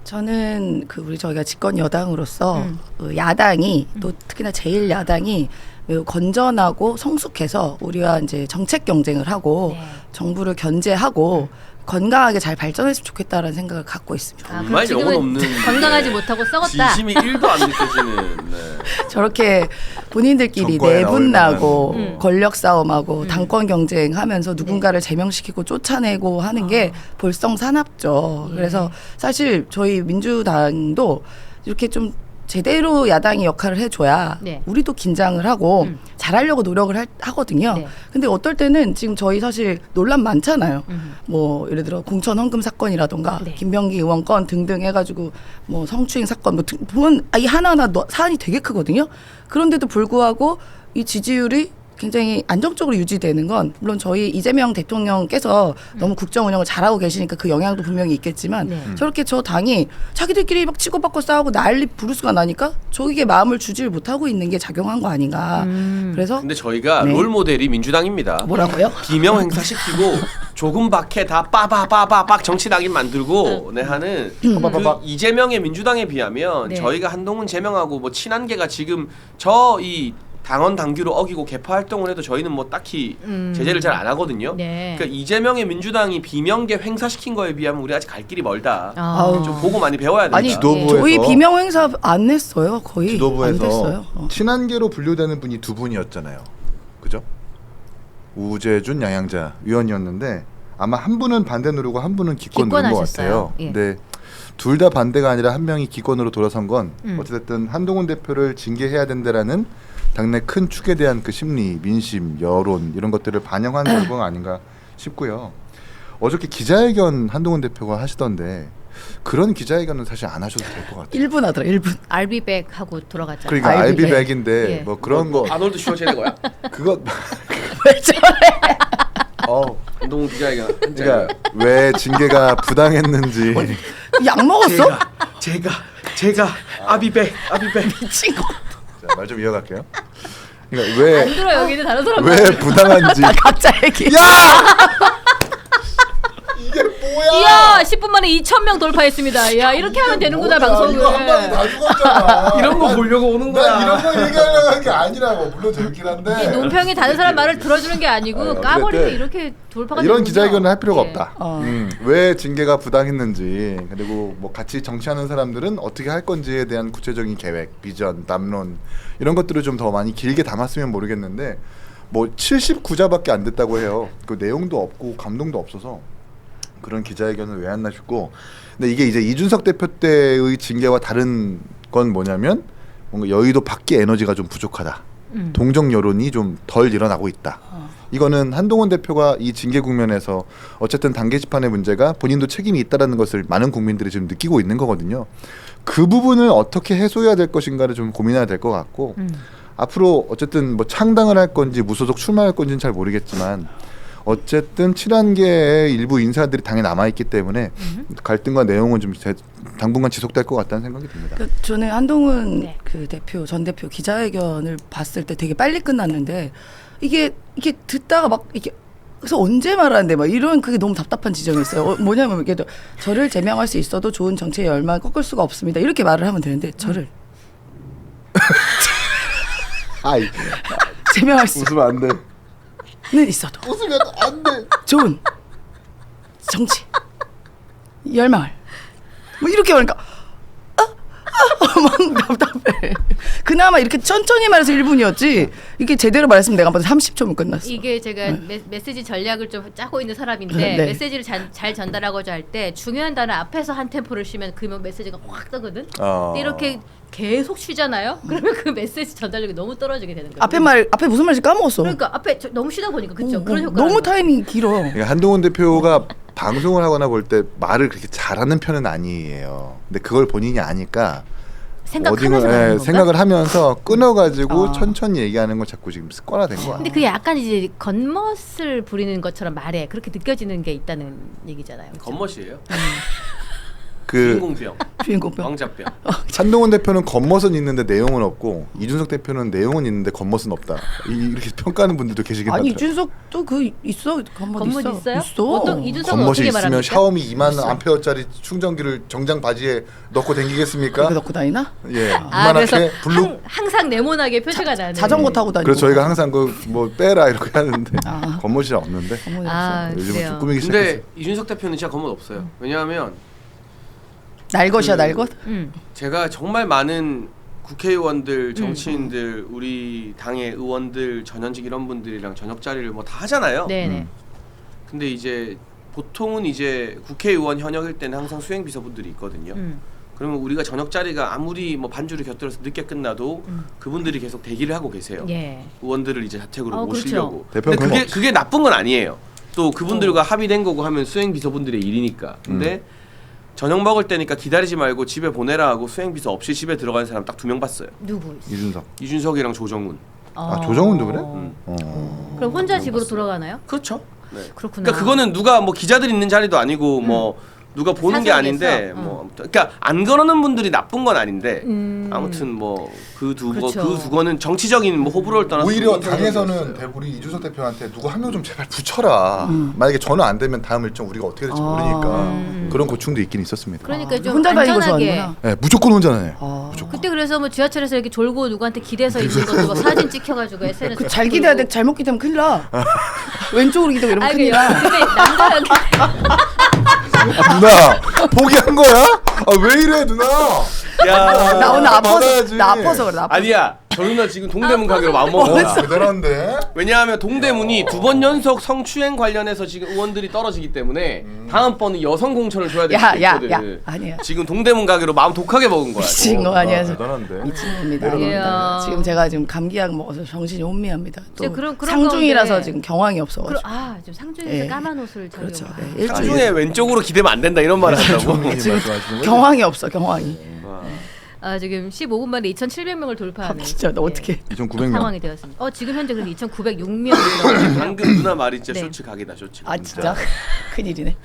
저는 저희가 집권 여당으로서 야당이 또 특히나 제1야당이 매우 건전하고 성숙해서 우리와 이제 정책 경쟁을 하고 정부를 견제하고 건강하게 잘 발전했으면 좋겠다라는 생각을 갖고 있습니다. 정말 영혼 없는 건강하지 못하고 썩었다. 진심이 1도 안 느껴지는. 저렇게 본인들끼리 내분나고 권력 싸움하고 당권 경쟁하면서 누군가를 제명시키고 쫓아내고 하는 게 볼썽사납죠. 그래서 사실 저희 민주당도 이렇게 좀 제대로 야당이 역할을 해줘야 우리도 긴장을 하고 잘하려고 노력을 하거든요. 근데 어떨 때는 지금 저희 사실 논란 많잖아요. 뭐 예를 들어 공천 헌금 사건이라던가 김병기 의원 건 등등 해가지고 뭐 성추행 사건 뭐 보면 이 하나하나 사안이 되게 크거든요. 그런데도 불구하고 이 지지율이 굉장히 안정적으로 유지되는 건 물론 저희 이재명 대통령께서 너무 국정 운영을 잘하고 계시니까 그 영향도 분명히 있겠지만 저렇게 저 당이 자기들끼리 막 치고받고 싸우고 난리 부르스가 나니까 저에게 마음을 주지를 못하고 있는 게 작용한 거 아닌가. 그래서 근데 저희가 롤 모델이 민주당입니다. 뭐라고요? 비명 행사시키고 조금 밖에 다 빠바바바박 정치 낙인 만들고 하는 그 이재명의 민주당에 비하면 저희가 한동훈 제명하고 뭐 친한계가 지금 이 당원 당규를 어기고 개파 활동을 해도 저희는 뭐 딱히 제재를 잘 안 하거든요. 그러니까 이재명의 민주당이 비명계 횡사시킨 거에 비하면 우리 아직 갈 길이 멀다. 좀 보고 많이 배워야 된다. 아니 저희 비명 행사 안 냈어요. 거의 지도부에서 안 됐어요. 친한계로 분류되는 분이 두 분이었잖아요. 그죠? 우재준, 양양자 위원이었는데 아마 한 분은 반대 누르고 한 분은 기권 누른 것 같아요. 근데 둘 다 반대가 아니라 한 명이 기권으로 돌아선 건 어쨌든 한동훈 대표를 징계해야 된다라는 당내 큰 축에 대한 그 심리, 민심, 여론 이런 것들을 반영한 결과가 아닌가 싶고요. 어저께 기자회견 한동훈 대표가 하시던데 그런 기자회견은 사실 안 하셔도 될 것 같아요. 1분 하더라. 1분. 알비백 하고 돌아갔잖아요. 그러니까 알비백인데 뭐 그런 거 아놀드 슈워제네거야? 그거 왜 저래? 한동훈 기자회견. 그러니까 왜 징계가 부당했는지. 약 먹었어? 제가 아비백. 미친 거. 말 좀 이어갈게요. 그러니까 왜 안 들어 여기는 다른 사람 왜 부당한지. 각자 얘기. 야! 이게 뭐야? 이야 10분 만에 2,000명 돌파했습니다. 야 이렇게 하면 되는구나 방송을. 이거 한 방에 다 죽었잖아. 이런 거 보려고 오는 거야. 나 이런 거 얘기하려고 한 게 아니라고. 물론 재밌긴 한데. 논평이 다른 사람 말을 들어주는 게 아니고 까버리고 이렇게 돌파가 이런 되는군요. 기자회견을 할 필요가 없다. 왜 징계가 부당했는지 그리고 뭐 같이 정치하는 사람들은 어떻게 할 건지에 대한 구체적인 계획, 비전, 담론 이런 것들을 좀 더 많이 길게 담았으면 모르겠는데 뭐 79자밖에 안 됐다고 해요. 그 내용도 없고 감동도 없어서 그런 기자회견을 왜 했나 싶고 근데 이게 이제 이준석 대표 때의 징계와 다른 건 뭐냐면 뭔가 여의도 밖에 에너지가 좀 부족하다. 동정 여론이 좀 덜 일어나고 있다. 이거는 한동훈 대표가 이 징계 국면에서 어쨌든 당 게시판의 문제가 본인도 책임이 있다라는 것을 많은 국민들이 지금 느끼고 있는 거거든요. 그 부분을 어떻게 해소해야 될 것인가를 좀 고민해야 될 것 같고 앞으로 어쨌든 뭐 창당을 할 건지 무소속 출마할 건지는 잘 모르겠지만 어쨌든 친한계의 일부 인사들이 당에 남아있기 때문에 갈등과 내용은 좀 당분간 지속될 것 같다는 생각이 듭니다. 저는 한동훈 전 대표 기자회견을 봤을 때 되게 빨리 끝났는데 이게 듣다가 막 이게 그래서 언제 말하는데 막 이런 그게 너무 답답한 지점이었어요. 뭐냐면 이게 저를 제명할 수 있어도 좋은 정치의 열망을 꺾을 수가 없습니다. 이렇게 말을 하면 되는데 저를 제명할 수 웃으면 안 돼. 는 있어도 웃으면 안 돼. 좋은 정치 열망을 뭐 이렇게 말하니까 막 답답해. 그나마 이렇게 천천히 말해서 1분이었지 이게 제대로 말했으면 내가 봐도 30초면 끝났어. 이게 제가 메시지 전략을 좀 짜고 있는 사람인데 메시지를 잘 전달하고자 할 때 중요한 단어 앞에서 한 템포를 쉬면 그 메시지가 확 뜨거든. 근데 이렇게 계속 쉬잖아요. 그러면 그 메시지 전달력이 너무 떨어지게 되는 거예요. 앞에 무슨 말인지 까먹었어. 그러니까 앞에 너무 쉬다 보니까 그렇죠. 그런 효과. 너무 타이밍이 길어. 그러니까 한동훈 대표가 방송을 하거나 볼 때 말을 그렇게 잘하는 편은 아니에요. 근데 그걸 본인이 아니까 생각을 하면서 끊어가지고 천천히 얘기하는 걸 자꾸 지금 습관화된 거야. 근데 그게 약간 이제 겉멋을 부리는 것처럼 말해 그렇게 느껴지는 게 있다는 얘기잖아요. 그렇죠? 겉멋이에요? 그 주인공병, 왕자병. 한동훈 대표는 겉멋은 있는데 내용은 없고 이준석 대표는 내용은 있는데 겉멋은 없다. 이렇게 평가하는 분들도 계시긴 하더라고요. 아니 이준석도 그 있어 겉멋 있어요? 있어. 어떤 이준석은 겉멋이 어떻게 있으면 말합니까? 샤오미 2만 암페어짜리 충전기를 정장 바지에 넣고 다니겠습니까? 그렇게 넣고 다니나? 예. 그래서 이만하게 블루 항상 네모나게 표시가 나는. 자전거 타고 다니고. 그래서 저희가 항상 그 뭐 빼라 이렇게 하는데 겉멋이 없는데. 요즘은 좀 꾸미기 시작했어요. 근데 이준석 대표는 진짜 겉멋 없어요. 왜냐하면 날것이야 날것. 제가 정말 많은 국회의원들, 정치인들, 우리 당의 의원들, 전현직 이런 분들이랑 저녁 자리를 뭐 다 하잖아요. 네네. 근데 이제 보통은 이제 국회의원 현역일 때는 항상 수행 비서분들이 있거든요. 그러면 우리가 저녁 자리가 아무리 뭐 반주를 곁들여서 늦게 끝나도 그분들이 계속 대기를 하고 계세요. 예. 의원들을 이제 자택으로 그렇죠. 모시려고. 근데 그게 나쁜 건 아니에요. 또 그분들과 합의된 거고 하면 수행 비서분들의 일이니까. 근데 저녁 먹을 때니까 기다리지 말고 집에 보내라 하고 수행 비서 없이 집에 들어가는 사람 딱 2명 봤어요. 누구? 이준석이랑 조정훈. 조정훈도 그래? 그럼 혼자 집으로 돌아가나요? 그렇죠. 네. 그렇구나. 그러니까 그거는 누가 뭐 기자들 있는 자리도 아니고 뭐 누가 보는 게 아닌데 뭐 그러니까 안 그러는 분들이 나쁜 건 아닌데 아무튼 뭐 그 두 거는 정치적인 뭐 호불호를 떠나서 오히려 당에서는 우리 이준석 대표한테 누구 한 명 좀 제발 붙여라. 만약에 저는 안 되면 다음 일정 우리가 어떻게 될지 모르니까 그런 고충도 있긴 있었습니다. 그러니까 좀 혼자 다니고 안전하게. 좋아하는구나. 네, 무조건 혼자네. 무조건. 그때 그래서 뭐 지하철에서 이렇게 졸고 누구한테 기대서 있는 것도 막 사진 찍혀가지고 SNS. 잘 기대야 돼. 잘못 기대면 큰일 나. 왼쪽으로 기대고 이러면 큰일 나. 근데 남자는 누나 포기한 거야? 왜 이래 누나? 야, 나 오늘 아파서 받아야지. 나 아파서 그래. 나 아파서. 아니야. 저 누나 지금 동대문 가기로 마음먹었어. 대단한데. 왜냐하면 동대문이 2번 연속 성추행 관련해서 지금 의원들이 떨어지기 때문에 다음번은 여성 공천을 줘야 될 수도 있거든. 야, 아니야. 지금 동대문 가기로 마음 독하게 먹은 거야. 미친 거 아니야. 대단한데. 미친 겁니다. 이야. 지금 제가 지금 감기약 먹어서 정신이 혼미합니다. 또 그런 상중이라서 가운데 지금 경황이 없어가지고. 지금 상중에서 예. 까만 옷을 자기 그렇죠. 입고. 네, 상중에 왼쪽으로 기대면 안 된다 이런 말을 한다고. 지금 경황이 없어 경황이. 지금 15분 만에 2,700명을 돌파하는. 진짜 나 어떻게? 2,900명. 상황이 되었습니다. 지금 현재 그럼 2,906명. 방금 누나 말이 진짜 네. 쇼츠 각이다 쇼츠. 진짜 큰일이네.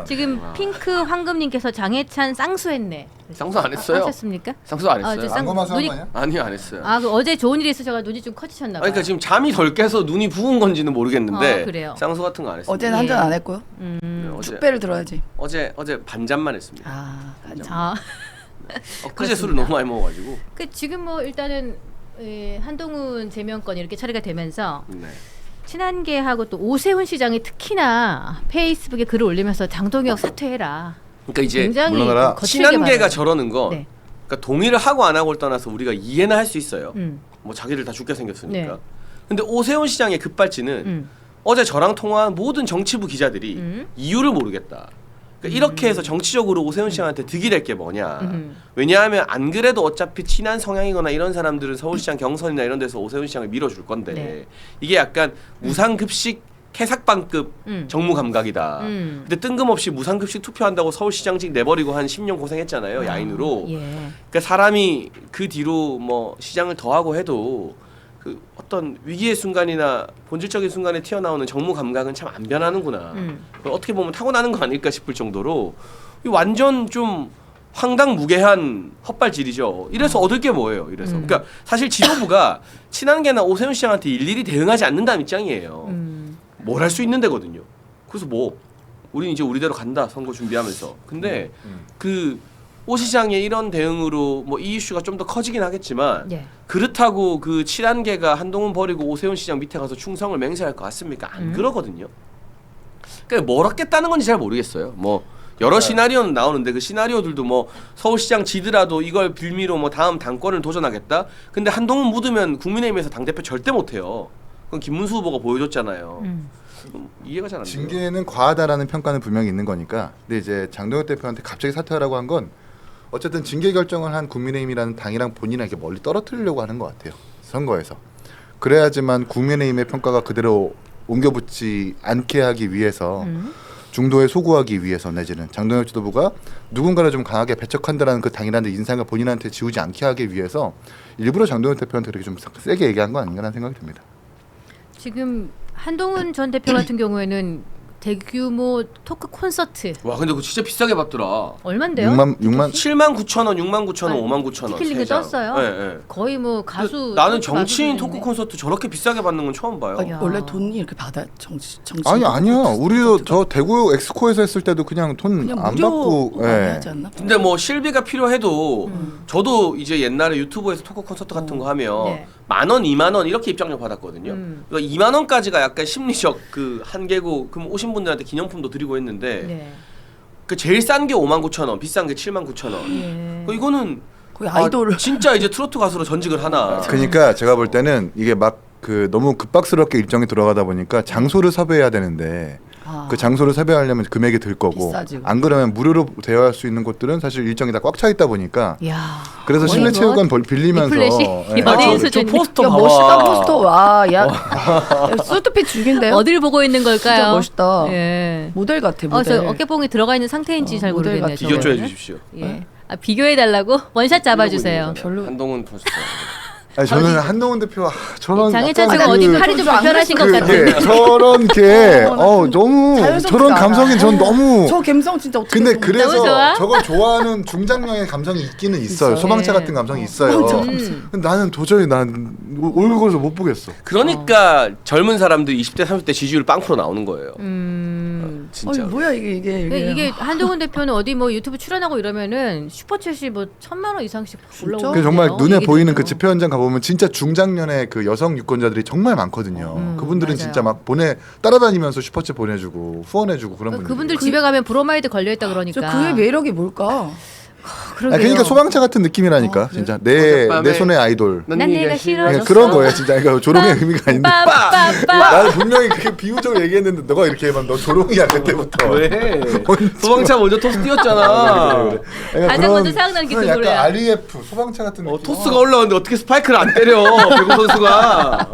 지금 핑크 황금님께서 장해찬 쌍수했네. 쌍수 안 했어요? 하셨습니까? 쌍수 안 했어요. 안검하수 한 거 아니야? 아니요 안 했어요. 그 어제 좋은 일이 있으셔가 눈이 좀 커지셨나 봐요. 그러니까 지금 잠이 덜 깨서 눈이 부은 건지는 모르겠는데 그래요. 쌍수 같은 거 안 했어요. 어제는 한 잔 안 했고요. 축배를 들어야지. 어제 반잔만 했습니다. 반잔. 그제 술을 너무 많이 먹어가지고. 지금 뭐 일단은 한동훈 제명권 이렇게 처리가 되면서 친한계하고 또 오세훈 시장이 특히나 페이스북에 글을 올리면서 장동혁 사퇴해라. 그러니까 이제 굉장히 친한계가 저러는 거. 네. 그러니까 동의를 하고 안 하고를 떠나서 우리가 이해는 할 수 있어요. 뭐 자기들 다 죽게 생겼으니까. 네. 근데 오세훈 시장의 급발진은 어제 저랑 통화한 모든 정치부 기자들이 이유를 모르겠다. 그러니까 이렇게 해서 정치적으로 오세훈 시장한테 득이 될 게 뭐냐. 왜냐하면 안 그래도 어차피 친한 성향이거나 이런 사람들은 서울시장 경선이나 이런 데서 오세훈 시장을 밀어줄 건데 이게 약간 무상급식 캐삭방급 정무 감각이다. 근데 뜬금없이 무상급식 투표한다고 서울시장직 내버리고 한 10년 고생했잖아요. 야인으로. 그러니까 사람이 그 뒤로 뭐 시장을 더하고 해도 그 어떤 위기의 순간이나 본질적인 순간에 튀어나오는 정무 감각은 참 안 변하는구나. 어떻게 보면 타고나는 거 아닐까 싶을 정도로 완전 좀 황당무계한 헛발질이죠. 이래서 얻을 게 뭐예요? 이래서 그러니까 사실 지도부가 친한계나 오세훈 시장한테 일일이 대응하지 않는다는 입장이에요. 뭘 할 수 있는 데거든요. 그래서 뭐 우린 이제 우리대로 간다 선거 준비하면서. 근데 그 오 시장의 이런 대응으로 뭐 이 이슈가 좀 더 커지긴 하겠지만 그렇다고 그 친한계가 한동훈 버리고 오세훈 시장 밑에 가서 충성을 맹세할 것 같습니까? 안 그러거든요. 그러니까 뭘 하겠다는 건지 잘 모르겠어요. 뭐 여러 시나리오는 나오는데 그 시나리오들도 뭐 서울시장 지더라도 이걸 빌미로 뭐 다음 당권을 도전하겠다. 근데 한동훈 묻으면 국민의힘에서 당대표 절대 못해요. 그건 김문수 후보가 보여줬잖아요. 이해가 잘 안 돼요. 징계는 과하다라는 평가는 분명히 있는 거니까. 근데 이제 장동혁 대표한테 갑자기 사퇴하라고 한 건 어쨌든 징계 결정을 한 국민의힘이라는 당이랑 본인에게 멀리 떨어뜨리려고 하는 것 같아요. 선거에서. 그래야지만 국민의힘의 평가가 그대로 옮겨붙지 않게 하기 위해서 중도에 소구하기 위해서 내지는 장동혁 지도부가 누군가를 좀 강하게 배척한다라는 그 당이라는 인상을 본인한테 지우지 않게 하기 위해서 일부러 장동혁 대표한테 그렇게 좀 세게 얘기한 거 아닌가라는 생각이 듭니다. 지금 한동훈 전 대표 같은 경우에는 대규모 토크 콘서트. 와 근데 그거 진짜 비싸게 받더라. 얼마인데요? 6만 7만 9천 원, 6만 9천 원, 5만 9천 원. 티켓링크 떴어요. 네, 네. 거의 뭐 가수. 나는 정치인 가수들인데. 토크 콘서트 저렇게 비싸게 받는 건 처음 봐요. 원래 돈이 이렇게 받아 정치 아니야. 우리도 저 대구 엑스코에서 했을 때도 그냥 돈 안 받고 하지 않나? 근데 뭐 실비가 필요해도 저도 이제 옛날에 유튜브에서 토크 콘서트 같은 거 하면 네. 10,000원, 20,000원 이렇게 입장료 받았거든요. 그러니까 2만 원까지가 약간 심리적 그 한계고 그럼 오신 분들한테 기념품도 드리고 했는데 네. 그 제일 싼 게 59,000원, 비싼 게 79,000원. 예. 이거는 거의 아이돌. 진짜 이제 트로트 가수로 전직을 하나. 그러니까 제가 볼 때는 이게 막 그 너무 급박스럽게 일정이 들어가다 보니까 장소를 섭외해야 되는데 그 장소를 섭외하려면 금액이 들 거고 비싸지고. 안 그러면 무료로 대여할 수 있는 곳들은 사실 일정이 다 꽉 차 있다 보니까 야. 그래서 거의 실내 체육관 빌리면서 리플렛이 예. 연예인 저 수준. 포스터 야 봐봐. 멋있다 포스터 와. 야 수트핏 죽인데요. 어딜 보고 있는 걸까요? 진짜 멋있다. 예. 모델 같아 모델. 저 어깨뽕이 들어가 있는 상태인지 잘 모델 모르겠네요. 같아. 비교 좀 저거는. 해주십시오. 예. 아, 비교해 달라고 원샷 잡아주세요. 별로. 한동훈 포스터. 아니, 저는 한동훈 대표가 저런 장혜찬 약간 지금 그- 어디 팔이 좀 불편하신 것 같은데. 저런 게 너무 자연스럽지가 저런 않아. 감성이 전 너무 저 감성 진짜 어떻게? 근데 너무- 그래서 너무 좋아? 저걸 좋아하는 중장년의 감성이 있기는 있어요. 있어요. 소방차 네. 같은 감성이 있어요. 근데 나는 도저히 난 얼굴에서 못 보겠어. 그러니까 젊은 사람들 20대 30대 지지율 빵프로 나오는 거예요. 진짜. 뭐야 이게. 한동훈 대표는 어디 뭐 유튜브 출연하고 이러면은 슈퍼챗이 뭐 1,000만 원 이상씩 올라오고. 그 정말 눈에 보이는 그 집회 현장 가보면 진짜 중장년의 그 여성 유권자들이 정말 많거든요. 그분들은 맞아요. 진짜 막 따라다니면서 슈퍼챗 보내주고 후원해주고 그런 분들. 그분들 집에 가면 브로마이드 걸려 있다 그러니까. 저 그의 매력이 뭘까? 그러게요. 그러니까 소방차 같은 느낌이라니까 진짜 내 손의 아이돌. 난 네가 싫어졌어. 그런 거예요 진짜. 그러니까 조롱의 의미가 아닌데. 빠빠빠. 나는 분명히 그게 비유적으로 얘기했는데 너가 이렇게 하면 너 조롱이야 그때부터. 왜? 소방차 먼저 토스 뛰었잖아. 그러니까 가장 먼저 생각나는 게 그 약간 노래야. REF 소방차 같은 느낌. 토스가 올라오는데 어떻게 스파이크를 안 때려? 배구 선수가.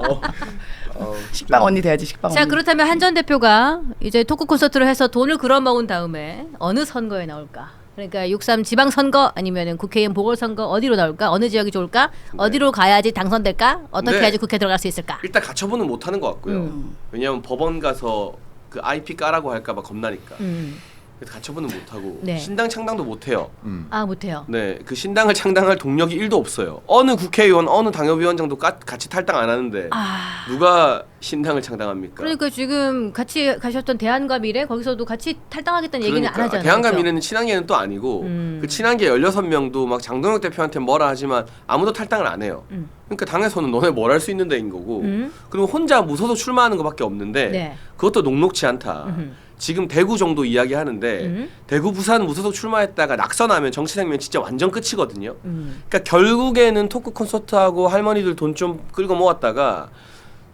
식빵 언니 돼야지 식빵. 자 언니. 그렇다면 한 전 대표가 이제 토크 콘서트를 해서 돈을 끌어모은 다음에 어느 선거에 나올까? 그러니까 6.3 지방선거 아니면 국회의원 보궐선거 어디로 나올까? 어느 지역이 좋을까? 어디로 가야지 당선될까? 어떻게 네. 해야지 국회 들어갈 수 있을까? 일단 가처분은 못 하는 것 같고요. 왜냐하면 법원 가서 그 IP 까라고 할까봐 겁나니까. 그래서 가처분은 못 하고 네. 신당 창당도 못 해요. 아 못해요. 네, 그 신당을 창당할 동력이 1도 없어요. 어느 국회의원, 어느 당협위원장도 같이 탈당 안 하는데 누가 신당을 창당합니까? 그러니까 지금 같이 가셨던 대한과 미래 거기서도 같이 탈당하겠다는 얘기는 안 하잖아요. 대한과 그렇죠? 미래는 친한계는 또 아니고 그 친한계 16명도 막 장동혁 대표한테 뭐라 하지만 아무도 탈당을 안 해요. 그러니까 당에서는 너네 뭘 할 수 있는 데인 거고 그리고 혼자 무소속 출마하는 것밖에 없는데 네. 그것도 녹록치 않다. 지금 대구 정도 이야기하는데 대구 부산 무소속 출마했다가 낙선하면 정치 생명 진짜 완전 끝이거든요. 그러니까 결국에는 토크 콘서트하고 할머니들 돈 좀 끌고 모았다가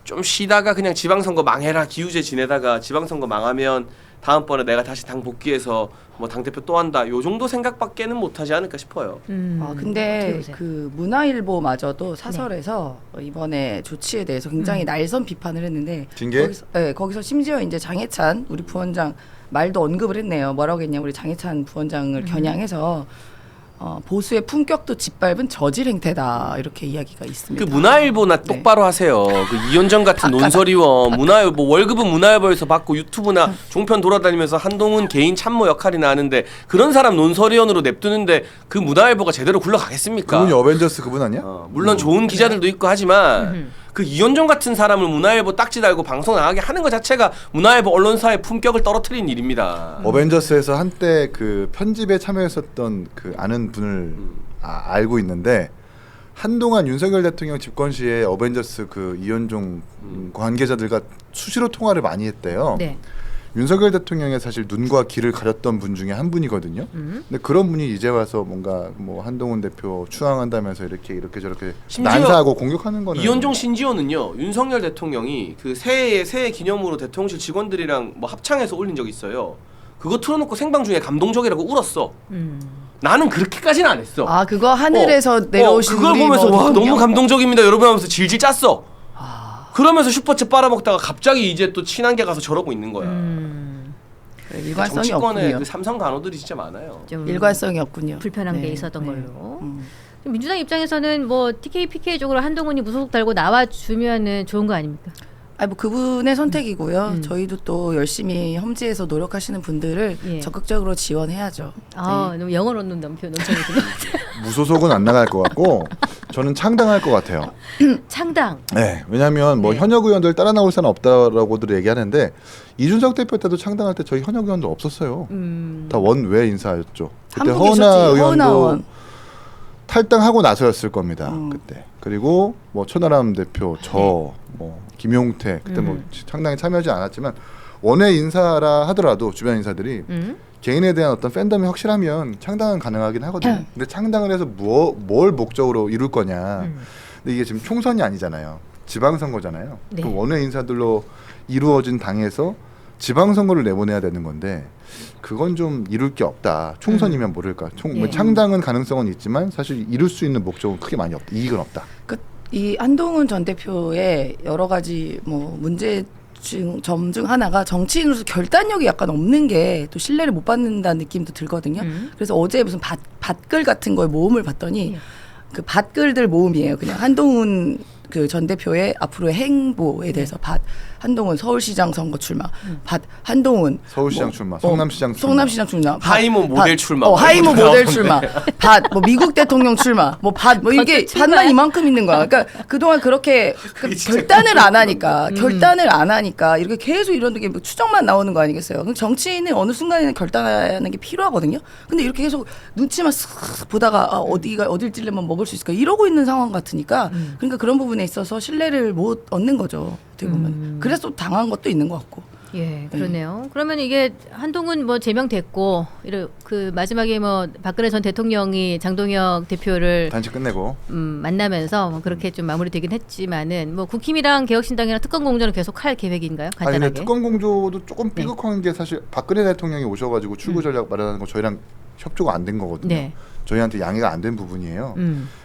좀 쉬다가 그냥 지방선거 망해라 기우제 지내다가 지방선거 망하면 다음번에 내가 다시 당 복귀해서 뭐 당대표 또 한다 요 정도 생각밖에는 못하지 않을까 싶어요. 근데 그 문화일보마저도 사설에서 이번에 조치에 대해서 굉장히 날선 비판을 했는데 징계? 거기서 심지어 이제 장해찬 우리 부원장 말도 언급을 했네요. 뭐라고 했냐 우리 장해찬 부원장을 겨냥해서 보수의 품격도 짓밟은 저질 행태다 이렇게 이야기가 있습니다. 그 문화일보나 똑바로 하세요. 그 이현정 같은 논설위원 문화일보 월급은 문화일보에서 받고 유튜브나 종편 돌아다니면서 한동훈 개인 참모 역할이나 하는데 그런 사람 논설위원으로 냅두는데 그 문화일보가 제대로 굴러가겠습니까? 그분이 어벤져스 그분 아니야? 물론 좋은 기자들도 있고 하지만 그 이현정 같은 사람을 문화일보 딱지 달고 방송 나가게 하는 것 자체가 문화일보 언론사의 품격을 떨어뜨리는 일입니다. 어벤져스에서 한때 그 편집에 참여했었던 그 아는 분을 알고 있는데 한동안 윤석열 대통령 집권 시에 어벤져스 그 이현종 관계자들과 수시로 통화를 많이 했대요. 네. 윤석열 대통령의 사실 눈과 귀를 가렸던 분 중에 한 분이거든요. 근데 그런 분이 이제 와서 뭔가 뭐 한동훈 대표 추앙한다면서 이렇게 저렇게 난사하고 공격하는 거는 이현종 신지호는요 윤석열 대통령이 그 새해 기념으로 대통령실 직원들이랑 뭐 합창해서 올린 적이 있어요. 그거 틀어놓고 생방 중에 감동적이라고 울었어. 나는 그렇게까지는 안 했어. 아 그거 하늘에서 내려오신 그걸 우리 보면서 뭐 와 대통령? 너무 감동적입니다 여러분 하면서 질질 짰어. 그러면서 슈퍼챗 빨아먹다가 갑자기 이제 또 친한계 가서 저러고 있는 거야. 일관성이 정치권에 없군요. 그 삼성 간호들이 진짜 많아요. 좀 일관성이 없군요. 불편한 게 네. 있었던 네. 걸로. 민주당 입장에서는 뭐 TK, PK 쪽으로 한동훈이 무소속 달고 나와주면은 좋은 거 아닙니까? 아니 뭐 그분의 선택이고요. 저희도 또 열심히 험지에서 노력하시는 분들을 예. 적극적으로 지원해야죠. 아, 너무 영혼 얻는 넘쳐는 것 같아요. 무소속은 안 나갈 것 같고 저는 창당할 것 같아요. 창당. 네, 왜냐하면 뭐 네. 현역 의원들 따라 나올 사람 없다라고들 얘기하는데 이준석 대표 때도 창당할 때 저희 현역 의원도 없었어요. 다 원외 인사였죠. 그때 한분 허은하 계셨지, 허은하 의원도 의원. 탈당하고 나서였을 겁니다. 그때. 그리고 뭐 천하람 대표, 뭐 김용태 그때 뭐 창당에 참여하지 않았지만 원외 인사라 하더라도 주변 인사들이 개인에 대한 어떤 팬덤이 확실하면 창당은 가능하긴 하거든요. 근데 창당을 해서 뭘 목적으로 이룰 거냐. 근데 이게 지금 총선이 아니잖아요. 지방선거잖아요. 네. 그 원외 인사들로 이루어진 당에서 지방선거를 내보내야 되는 건데 그건 좀 이룰 게 없다. 총선이면 모를까. 뭐 예. 창당은 가능성은 있지만 사실 이룰 수 있는 목적은 크게 많이 없다. 이익은 없다. 이 한동훈 전 대표의 여러 가지 뭐 문제 점 중 하나가 정치인으로서 결단력이 약간 없는 게 또 신뢰를 못 받는다는 느낌도 들거든요. 그래서 어제 무슨 밭글 같은 거에 모음을 봤더니 그 밭글들 모음이에요. 그냥 한동훈 그 전 대표의 앞으로의 행보에 대해서 한동훈 서울시장 선거 출마, 한동훈 서울시장 출마, 성남시장 출마, 성남시장 출마, 하이모 모델 출마, 하이모 모델 출마, 뭐 미국 대통령 출마, 뭐 이게 밭만 이만큼 있는 거야. 그러니까 그동안 그렇게 결단을 안 하니까 이렇게 계속 이런 게 추정만 나오는 거 아니겠어요? 그럼 정치인은 어느 순간에는 결단하는 게 필요하거든요. 근데 이렇게 계속 눈치만 쓱 보다가 어딜 찔려면 먹을 수 있을까 이러고 있는 상황 같으니까 그러니까 그런 부분에 있어서 신뢰를 못 얻는 거죠. 어떻게 보면. 그래서 또 당한 것도 있는 것 같고. 예, 그러네요. 그러면 이게 한동훈 뭐 제명됐고 그 마지막에 뭐 박근혜 전 대통령이 장동혁 대표를 단식 끝내고 만나면서 뭐 그렇게 좀 마무리되긴 했지만은 뭐 국힘이랑 개혁신당이랑 특검 공조는 계속 할 계획인가요? 간단하게. 아니 근데 특검 공조도 조금 삐걱한 게 사실 박근혜 대통령이 오셔가지고 출구 전략 마련하는 거 저희랑 협조가 안 된 거거든요. 네. 저희한테 양해가 안 된 부분이에요.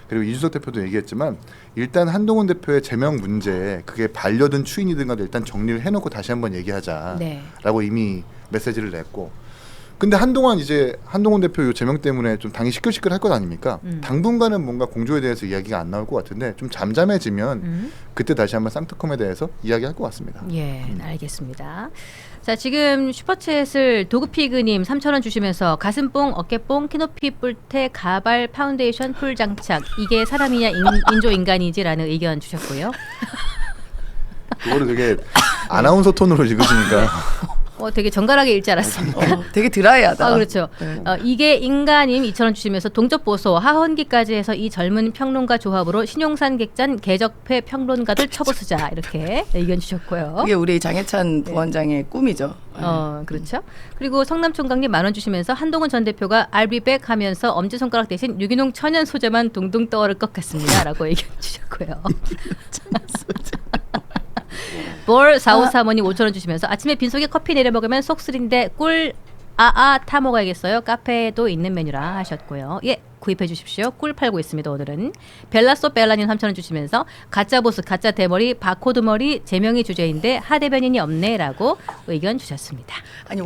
그리고 이준석 대표도 얘기했지만 일단 한동훈 대표의 제명 문제 그게 반려든 추인이든 간에 일단 정리를 해놓고 다시 한번 얘기하자라고 네. 이미 메시지를 냈고 근데 한동안 이제 한동훈 대표 요 제명 때문에 좀 당이 시끌시끌할 것 아닙니까? 당분간은 뭔가 공조에 대해서 이야기가 안 나올 것 같은데 좀 잠잠해지면 그때 다시 한번 쌍특검에 대해서 이야기할 것 같습니다. 예, 알겠습니다. 자, 지금 슈퍼챗을 도그피그님 3,000원 주시면서 가슴뽕, 어깨뽕, 키높이 뿔테, 가발, 파운데이션, 풀 장착 이게 사람이냐 인조인간이지라는 의견 주셨고요. 그거를 되게 아나운서 톤으로 읽으시니까 되게 정갈하게 읽지 않았습니까? 되게 드라이하다. 그렇죠. 네. 이게 인간임 2,000원 주시면서 동접 보소 하헌기까지 해서 이 젊은 평론가 조합으로 신용산 객잔 개적패 평론가들 쳐보수자 이렇게 의견 주셨고요. 이게 우리 장해찬 부원장의 꿈이죠. 그렇죠. 그리고 성남총각님 10,000원 주시면서 한동훈 전 대표가 I'll be back 하면서 엄지손가락 대신 유기농 천연 소재만 둥둥 떠오를 것 같습니다. 라고 의견 주셨고요. 볼 4535님 5,000원 주시면서 아침에 빈속에 커피 내려 먹으면 속 쓰린데 꿀 타 먹어야겠어요. 카페에도 있는 메뉴라 하셨고요. 예, 구입해 주십시오. 꿀 팔고 있습니다. 오늘은 벨라소 벨라님 3,000원 주시면서 가짜 보스 가짜 대머리 바코드 머리 제명이 주제인데 하 대변인이 없네라고 의견 주셨습니다. 아니